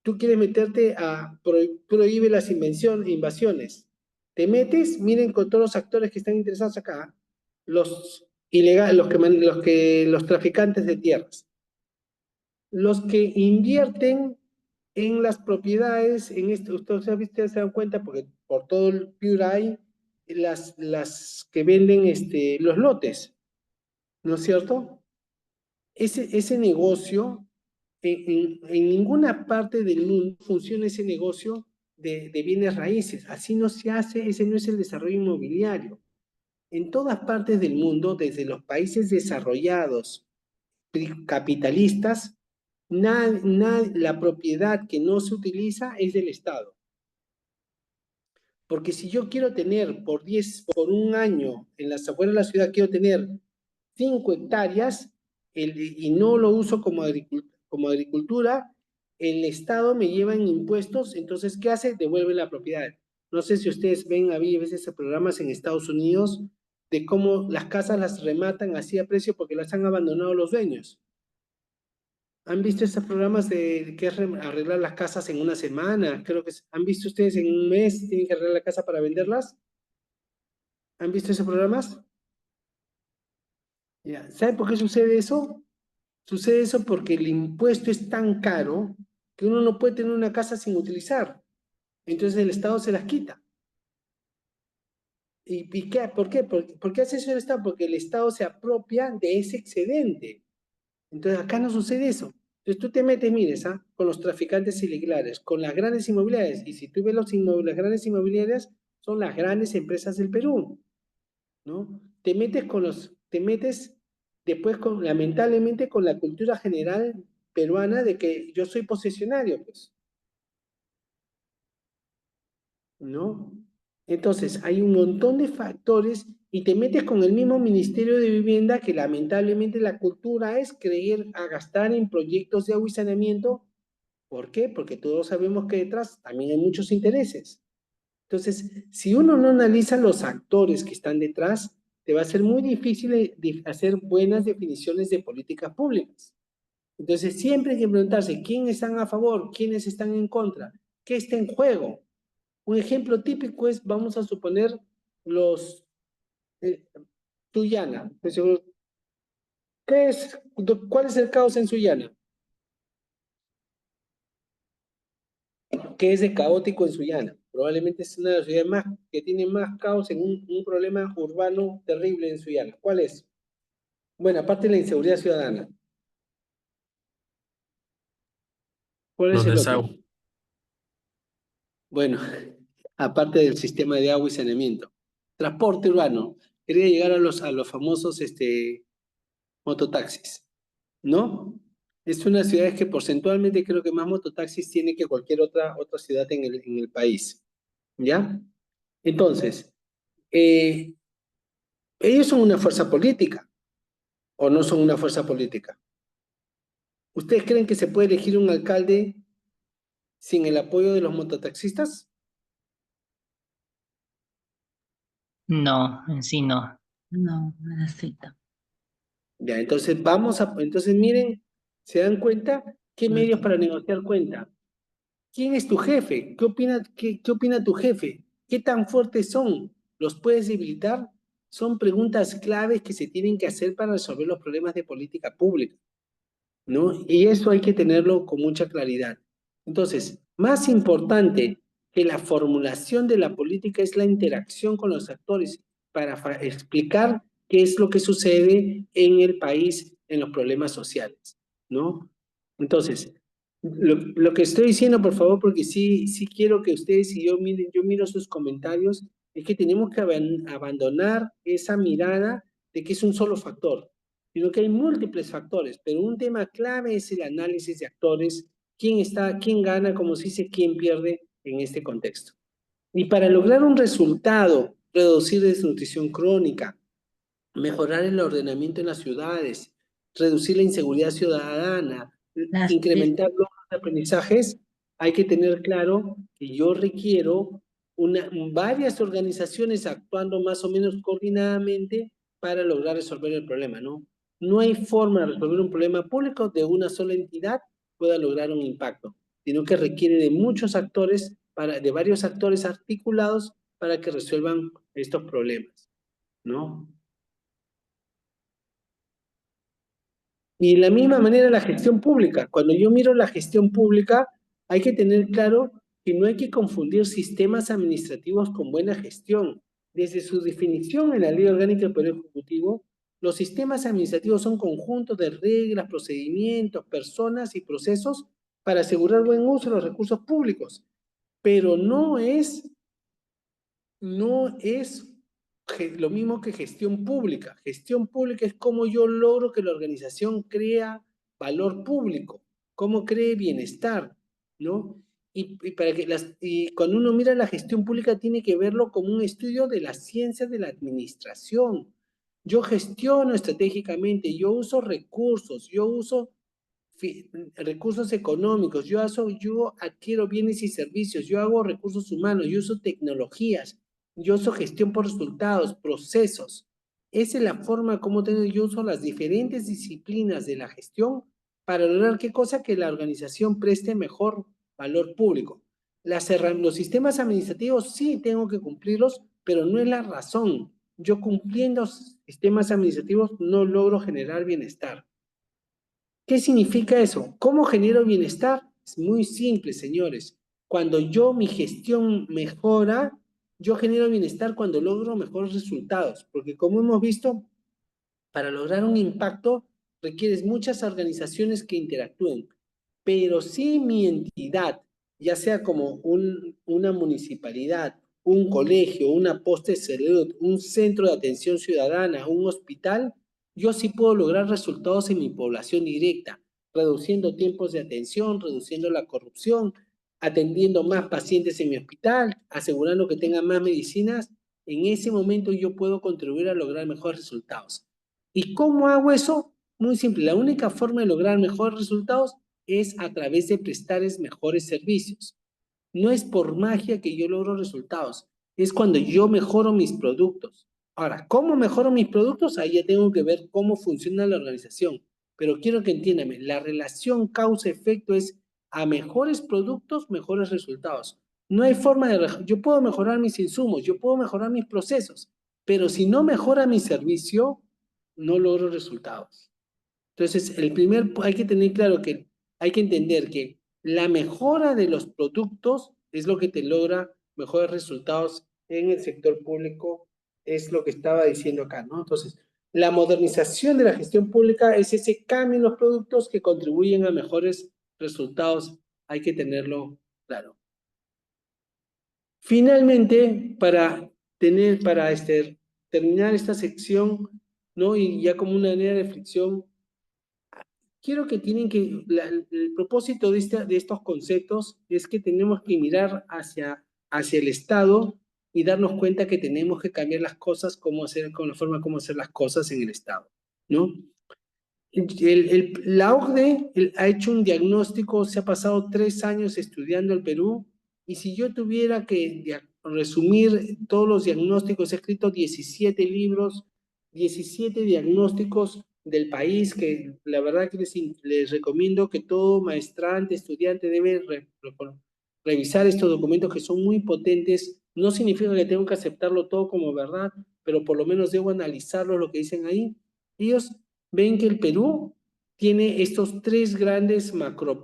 tú quieres meterte a prohíbe las invasiones. Te metes, miren con todos los actores que están interesados acá, los ilegales, los traficantes de tierras. los que invierten en las propiedades, en esto, ustedes se dan cuenta porque por todo el Piura hay las que venden los lotes, ¿no es cierto? Ese negocio, en ninguna parte del mundo funciona ese negocio de bienes raíces. Así no se hace, ese no es el desarrollo inmobiliario. En todas partes del mundo, desde los países desarrollados, capitalistas, la propiedad que no se utiliza es del Estado. Porque si yo quiero tener por un año en las afueras de la ciudad, quiero tener 5 hectáreas y no lo uso como agricultura, el Estado me lleva en impuestos, entonces, ¿qué hace? Devuelve la propiedad. No sé si ustedes ven, había a veces programas en Estados Unidos de cómo las casas las rematan así a precio porque las han abandonado los dueños. ¿Han visto esos programas de que es arreglar las casas en una semana? Creo que han visto ustedes en un mes, tienen que arreglar la casa para venderlas. ¿Han visto esos programas? Ya. ¿Saben por qué sucede eso? Sucede eso porque el impuesto es tan caro que uno no puede tener una casa sin utilizar. Entonces el Estado se las quita. ¿Y qué? ¿Por qué? ¿Por qué hace eso el Estado? Porque el Estado se apropia de ese excedente. Entonces acá no sucede eso. Entonces tú te metes, mires, con los traficantes ilegales, con las grandes inmobiliarias, y si tú ves las grandes inmobiliarias, son las grandes empresas del Perú, ¿no? Te metes después, lamentablemente, con la cultura general peruana de que yo soy posesionario, pues, ¿no? Entonces, hay un montón de factores y te metes con el mismo Ministerio de Vivienda que lamentablemente la cultura es creer a gastar en proyectos de agua y saneamiento. ¿Por qué? Porque todos sabemos que detrás también hay muchos intereses. Entonces, si uno no analiza los actores que están detrás, te va a ser muy difícil hacer buenas definiciones de políticas públicas. Entonces, siempre hay que preguntarse quiénes están a favor, quiénes están en contra, qué está en juego. Un ejemplo típico es, vamos a suponer, Sullana. ¿Cuál es el caos en Sullana? ¿Qué es de caótico en Sullana? Probablemente es una de las ciudades que tiene más caos en un problema urbano terrible en Sullana. ¿Cuál es? Bueno, aparte de la inseguridad ciudadana. ¿Cuál es Los el otro? desagües. Bueno, aparte del sistema de agua y saneamiento. Transporte urbano. Quería llegar a los famosos mototaxis, ¿no? Es una ciudad que porcentualmente creo que más mototaxis tiene que cualquier otra ciudad en el país, ¿ya? Entonces, ellos son una fuerza política o no son una fuerza política. ¿Ustedes creen que se puede elegir un alcalde sin el apoyo de los mototaxistas? No, en sí no. No, no necesita. Ya, entonces entonces miren, ¿se dan cuenta qué medios para negociar cuenta? ¿Quién es tu jefe? ¿Qué opina tu jefe? ¿Qué tan fuertes son? ¿Los puedes debilitar? Son preguntas claves que se tienen que hacer para resolver los problemas de política pública, ¿no? Y eso hay que tenerlo con mucha claridad. Entonces, más importante que la formulación de la política es la interacción con los actores para explicar qué es lo que sucede en el país en los problemas sociales, ¿no? Entonces, lo que estoy diciendo, por favor, porque sí quiero que ustedes y yo miro sus comentarios, es que tenemos que abandonar esa mirada de que es un solo factor, sino que hay múltiples factores, pero un tema clave es el análisis de actores, quién gana, como se dice, quién pierde en este contexto. Y para lograr un resultado, reducir desnutrición crónica, mejorar el ordenamiento en las ciudades, reducir la inseguridad ciudadana, incrementar los aprendizajes, hay que tener claro que yo requiero varias organizaciones actuando más o menos coordinadamente para lograr resolver el problema, ¿no? No hay forma de resolver un problema público de una sola entidad pueda lograr un impacto, sino que requiere de muchos actores, de varios actores articulados para que resuelvan estos problemas, ¿no? Y de la misma manera la gestión pública. Cuando yo miro la gestión pública, hay que tener claro que no hay que confundir sistemas administrativos con buena gestión. Desde su definición en la Ley Orgánica del Poder Ejecutivo, los sistemas administrativos son conjuntos de reglas, procedimientos, personas y procesos para asegurar buen uso de los recursos públicos, pero no es lo mismo que gestión pública. Gestión pública es cómo yo logro que la organización crea valor público, cómo cree bienestar, ¿no? Y cuando uno mira la gestión pública tiene que verlo como un estudio de las ciencias de la administración. Yo gestiono estratégicamente, yo uso recursos, yo uso recursos económicos, yo adquiero bienes y servicios, yo hago recursos humanos, yo uso tecnologías, yo uso gestión por resultados, procesos. Esa es la forma como yo uso las diferentes disciplinas de la gestión para lograr qué cosa, que la organización preste mejor valor público. Los sistemas administrativos sí tengo que cumplirlos, pero no es la razón. Yo cumpliendo sistemas administrativos no logro generar bienestar. ¿Qué significa eso? ¿Cómo genero bienestar? Es muy simple, señores. Cuando mi gestión mejora, yo genero bienestar cuando logro mejores resultados, porque como hemos visto, para lograr un impacto requieres muchas organizaciones que interactúen, pero si mi entidad, ya sea como una municipalidad, un colegio, una poste de salud, un centro de atención ciudadana, un hospital, yo sí puedo lograr resultados en mi población directa, reduciendo tiempos de atención, reduciendo la corrupción, atendiendo más pacientes en mi hospital, asegurando que tengan más medicinas. En ese momento yo puedo contribuir a lograr mejores resultados. ¿Y cómo hago eso? Muy simple, la única forma de lograr mejores resultados es a través de prestar mejores servicios. No es por magia que yo logro resultados, es cuando yo mejoro mis productos. Ahora, ¿cómo mejoro mis productos? Ahí ya tengo que ver cómo funciona la organización. Pero quiero que entiendan, la relación causa-efecto es a mejores productos, mejores resultados. No hay forma yo puedo mejorar mis insumos, yo puedo mejorar mis procesos, pero si no mejora mi servicio, no logro resultados. Entonces, hay que tener claro que hay que entender que la mejora de los productos es lo que te logra mejores resultados en el sector público, es lo que estaba diciendo acá, ¿no? Entonces, la modernización de la gestión pública es ese cambio en los productos que contribuyen a mejores resultados, hay que tenerlo claro. Finalmente, para terminar esta sección, ¿no? Y ya como una manera de reflexión, quiero que el propósito de estos conceptos es que tenemos que mirar hacia el Estado y darnos cuenta que tenemos que cambiar las cosas, con la forma como hacer las cosas en el Estado, ¿no? La OCDE ha hecho un diagnóstico, se ha pasado 3 años estudiando el Perú, y si yo tuviera que resumir todos los diagnósticos, he escrito 17 libros, 17 diagnósticos del país, que la verdad que les recomiendo que todo maestrante, estudiante debe revisar estos documentos que son muy potentes. No significa que tengo que aceptarlo todo como verdad, pero por lo menos debo analizarlo, lo que dicen ahí. Ellos ven que el Perú tiene estos 3 grandes macro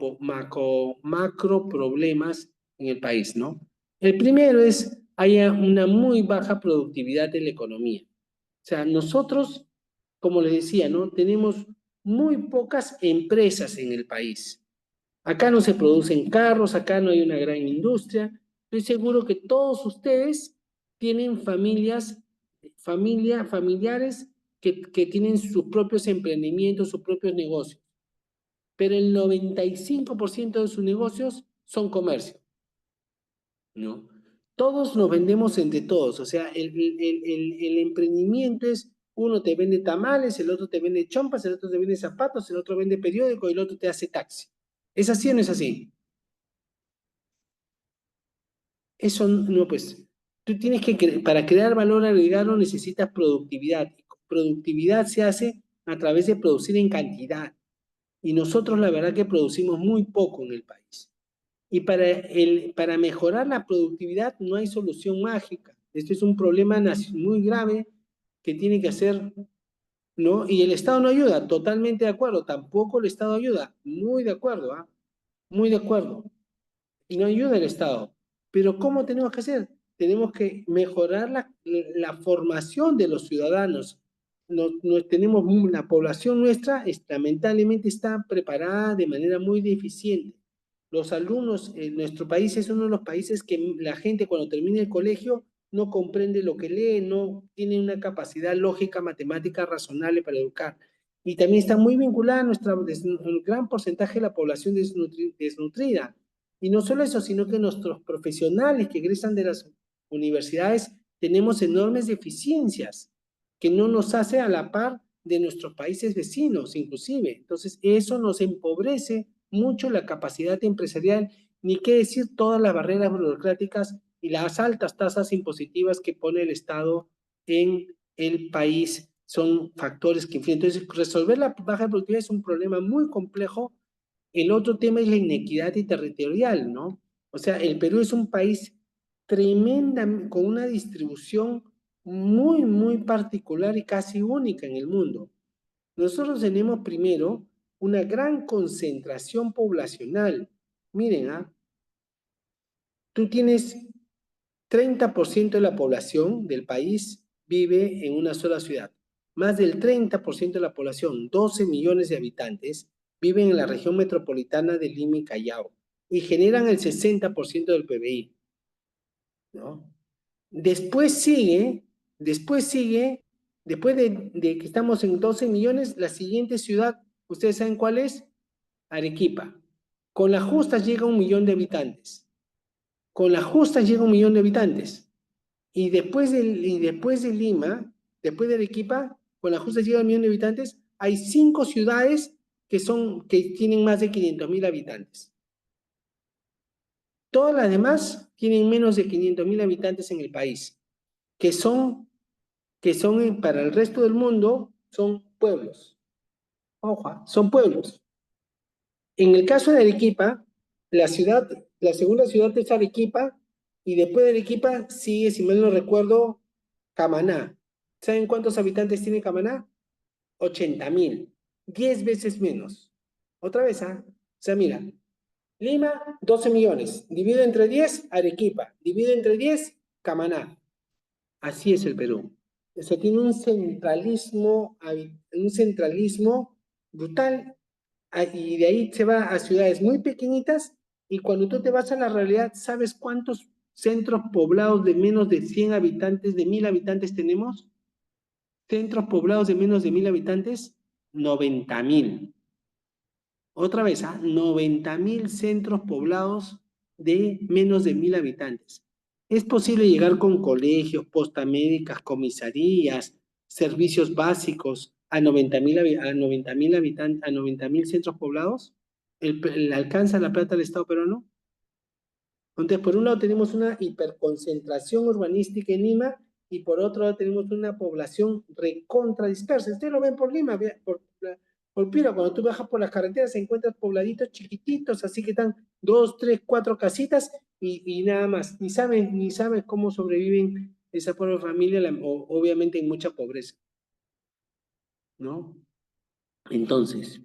problemas en el país, ¿no? El primero es, haya una muy baja productividad en la economía. O sea, nosotros, como les decía, ¿no? Tenemos muy pocas empresas en el país. Acá no se producen carros, acá no hay una gran industria. Estoy seguro que todos ustedes tienen familiares que tienen sus propios emprendimientos, sus propios negocios. Pero el 95% de sus negocios son comercio, ¿no? Todos nos vendemos entre todos, o sea, el emprendimiento es, uno te vende tamales, el otro te vende chompas, el otro te vende zapatos, el otro vende periódico y el otro te hace taxi. ¿Es así o no es así? Eso no, pues, tú tienes que, para crear valor agregado necesitas productividad. Productividad se hace a través de producir en cantidad. Y nosotros la verdad que producimos muy poco en el país. Y para mejorar la productividad no hay solución mágica. Esto es un problema muy grave que tiene que hacer ¿no? Y el Estado no ayuda, totalmente de acuerdo, tampoco el Estado ayuda, muy de acuerdo, ¿ah? Muy de acuerdo. Y no ayuda el Estado. Pero ¿cómo tenemos que hacer? Tenemos que mejorar la formación de los ciudadanos. Tenemos la población nuestra, lamentablemente está preparada de manera muy deficiente. Los alumnos en nuestro país es uno de los países que la gente cuando termina el colegio no comprende lo que lee, no tiene una capacidad lógica, matemática, razonable para educar. Y también está muy vinculada a un gran porcentaje de la población desnutrida. Y no solo eso, sino que nuestros profesionales que egresan de las universidades tenemos enormes deficiencias que no nos hace a la par de nuestros países vecinos, inclusive. Entonces, eso nos empobrece mucho la capacidad empresarial, ni qué decir todas las barreras burocráticas y las altas tasas impositivas que pone el Estado en el país son factores que influyen. Entonces, resolver la baja productividad es un problema muy complejo. El otro tema es la inequidad territorial, ¿no? O sea, el Perú es un país tremenda, con una distribución muy, muy particular y casi única en el mundo. Nosotros tenemos primero una gran concentración poblacional. Miren, tú tienes 30% de la población del país vive en una sola ciudad. Más del 30% de la población, 12 millones de habitantes, viven en la región metropolitana de Lima y Callao y generan el 60% del PBI, ¿no? Después sigue, después de que estamos en 12 millones, la siguiente ciudad, ¿ustedes saben cuál es? Arequipa. Con las justas llega 1 millón de habitantes. Con las justas llega 1 millón de habitantes. Y después de Lima, después de Arequipa, con las justas llega 1 millón de habitantes, hay 5 ciudades que tienen más de 500.000 habitantes. Todas las demás tienen menos de 500.000 habitantes en el país, que son para el resto del mundo, son pueblos. Ojo, son pueblos. En el caso de Arequipa, la segunda ciudad es Arequipa, y después de Arequipa sigue, si mal no recuerdo, Camaná. ¿Saben cuántos habitantes tiene Camaná? 80.000. 10 veces menos. Otra vez, O sea, mira, Lima, 12 millones. Divide entre 10, Arequipa. Divide entre 10, Camaná. Así es el Perú. O sea, tiene un centralismo brutal, y de ahí se va a ciudades muy pequeñitas, y cuando tú te vas a la realidad, ¿sabes cuántos centros poblados de menos de 100 habitantes, de 1.000 habitantes tenemos? Centros poblados de menos de 1.000 habitantes, 90.000. Otra vez, 90.000 centros poblados de menos de 1.000 habitantes. Es posible llegar con colegios, postamédicas, comisarías, servicios básicos a 90.000 habitantes, a 90.000 centros poblados. ¿Le alcanza la plata del Estado peruano? Entonces, por un lado tenemos una hiperconcentración urbanística en Lima, y por otro lado tenemos una población recontra dispersa. Ustedes lo ven por Lima, por Piura, cuando tú bajas por las carreteras encuentras pobladitos chiquititos, así que están 2, 3, 4 casitas y nada más. Ni saben cómo sobreviven esa pobre familia, obviamente en mucha pobreza, ¿no? Entonces,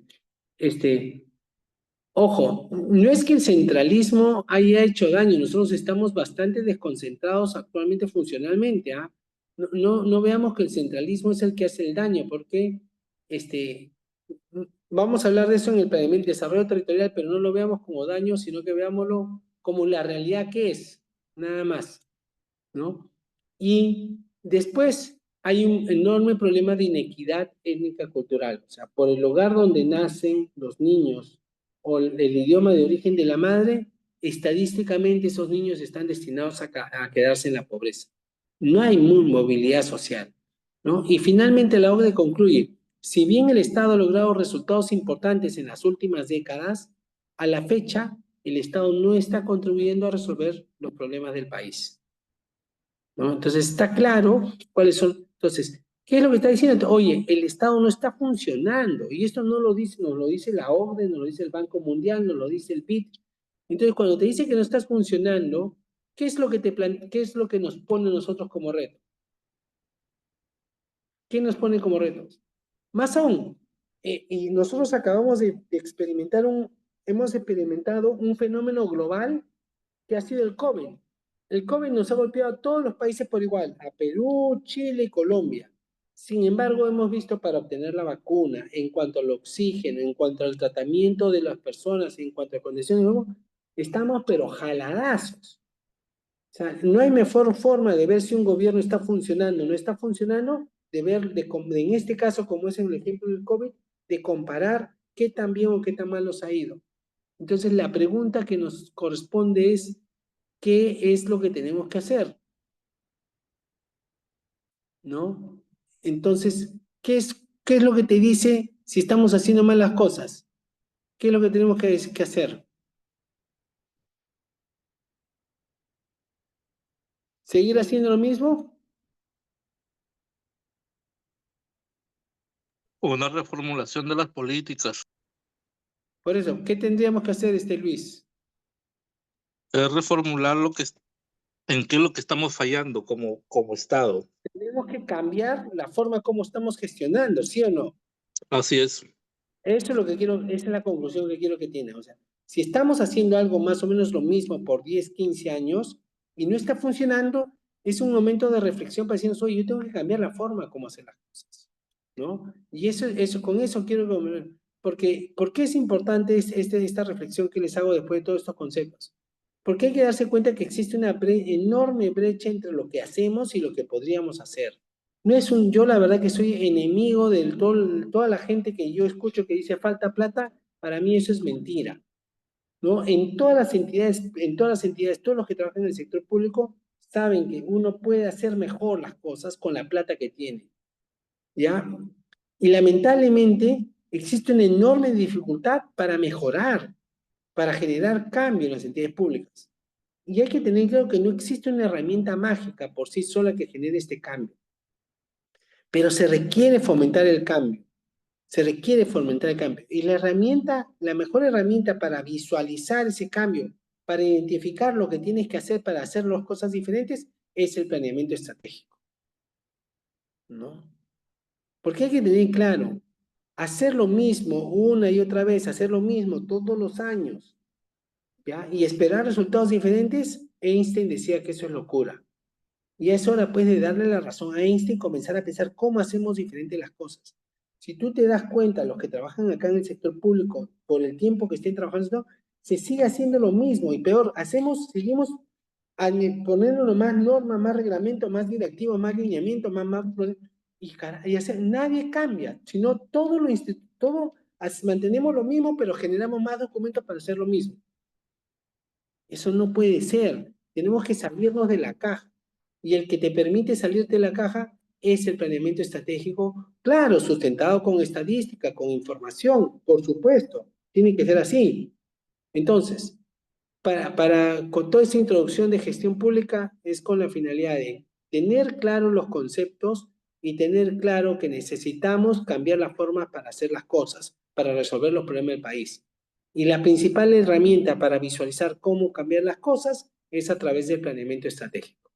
ojo, no es que el centralismo haya hecho daño, nosotros estamos bastante desconcentrados actualmente funcionalmente, No veamos que el centralismo es el que hace el daño, porque vamos a hablar de eso en el planeamiento de desarrollo territorial, pero no lo veamos como daño, sino que veámoslo como la realidad que es, nada más, ¿no? Y después hay un enorme problema de inequidad étnica cultural, o sea, por el lugar donde nacen los niños o el idioma de origen de la madre, estadísticamente esos niños están destinados a quedarse en la pobreza. No hay movilidad social, ¿no? Y finalmente la OCDE concluye: si bien el Estado ha logrado resultados importantes en las últimas décadas, a la fecha el Estado no está contribuyendo a resolver los problemas del país, ¿no? Entonces está claro cuáles son. Entonces, ¿qué es lo que está diciendo? Oye, el Estado no está funcionando, y esto no lo dice, nos lo dice la OCDE, nos lo dice el Banco Mundial, nos lo dice el BID. Entonces, cuando te dice que no estás funcionando, ¿qué es lo que nos pone nosotros como reto? ¿Qué nos pone como retos? Más aún, y nosotros acabamos de experimentar hemos experimentado un fenómeno global que ha sido el COVID. El COVID nos ha golpeado a todos los países por igual, a Perú, Chile y Colombia. Sin embargo, hemos visto para obtener la vacuna, en cuanto al oxígeno, en cuanto al tratamiento de las personas, en cuanto a condiciones, estamos pero jaladazos. O sea, no hay mejor forma de ver si un gobierno está funcionando o no está funcionando, de ver, en este caso, como es en el ejemplo del COVID, de comparar qué tan bien o qué tan mal nos ha ido. Entonces, la pregunta que nos corresponde es, ¿qué es lo que tenemos que hacer? ¿No? Entonces, ¿qué es lo que te dice si estamos haciendo mal las cosas? ¿Qué es lo que tenemos que hacer? ¿Seguir haciendo lo mismo? Una reformulación de las políticas. Por eso, ¿qué tendríamos que hacer, Luis? Es reformular en qué es lo que estamos fallando como Estado. Tenemos que cambiar la forma como estamos gestionando, ¿sí o no? Así es. Eso es lo que quiero, esa es la conclusión que quiero que tiene. O sea, si estamos haciendo algo más o menos lo mismo por 10, 15 años y no está funcionando, es un momento de reflexión para decirnos, oye, yo tengo que cambiar la forma como hacer las cosas, ¿no? Y con eso quiero, ¿por qué es importante esta reflexión que les hago después de todos estos conceptos? Porque hay que darse cuenta que existe una enorme brecha entre lo que hacemos y lo que podríamos hacer. No es yo la verdad que soy enemigo de toda la gente que yo escucho que dice falta plata, para mí eso es mentira, ¿no? En todas las entidades, todos los que trabajan en el sector público saben que uno puede hacer mejor las cosas con la plata que tiene, ¿ya? Y lamentablemente existe una enorme dificultad para mejorar, para generar cambio en las entidades públicas. Y hay que tener claro que no existe una herramienta mágica por sí sola que genere este cambio. Pero se requiere fomentar el cambio. Se requiere fomentar el cambio. Y la mejor herramienta para visualizar ese cambio, para identificar lo que tienes que hacer para hacer las cosas diferentes, es el planeamiento estratégico, ¿no? Porque hay que tener claro, hacer lo mismo una y otra vez, hacer lo mismo todos los años, ¿ya? Y esperar resultados diferentes, Einstein decía que eso es locura. Y es hora, pues, de darle la razón a Einstein y comenzar a pensar cómo hacemos diferentes las cosas. Si tú te das cuenta, los que trabajan acá en el sector público, por el tiempo que estén trabajando, se sigue haciendo lo mismo y peor, seguimos poniéndolo más norma, más reglamento, más directivo, más lineamiento, nadie cambia, sino mantenemos lo mismo, pero generamos más documentos para hacer lo mismo. Eso no puede ser. Tenemos que salirnos de la caja. Y el que te permite salirte de la caja es el planeamiento estratégico, claro, sustentado con estadística, con información, por supuesto. Tiene que ser así. Entonces, con toda esta introducción de gestión pública es con la finalidad de tener claros los conceptos y tener claro que necesitamos cambiar las formas para hacer las cosas, para resolver los problemas del país. Y la principal herramienta para visualizar cómo cambiar las cosas es a través del planeamiento estratégico.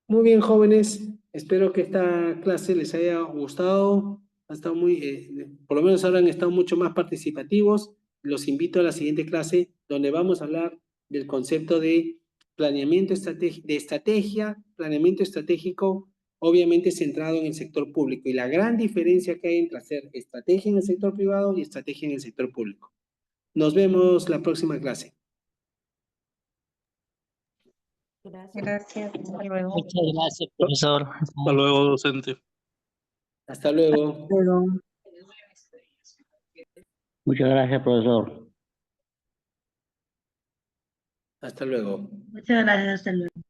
Muy bien, jóvenes, espero que esta clase les haya gustado. Ha estado por lo menos ahora han estado mucho más participativos. Los invito a la siguiente clase donde vamos a hablar del concepto de planeamiento planeamiento estratégico, obviamente centrado en el sector público y la gran diferencia que hay entre hacer estrategia en el sector privado y estrategia en el sector público. Nos vemos la próxima clase. Gracias. Hasta luego. Muchas gracias, profesor. Hasta luego, docente. Hasta luego. Pero Muchas gracias, profesor. Hasta luego. muchas gracias, hasta luego.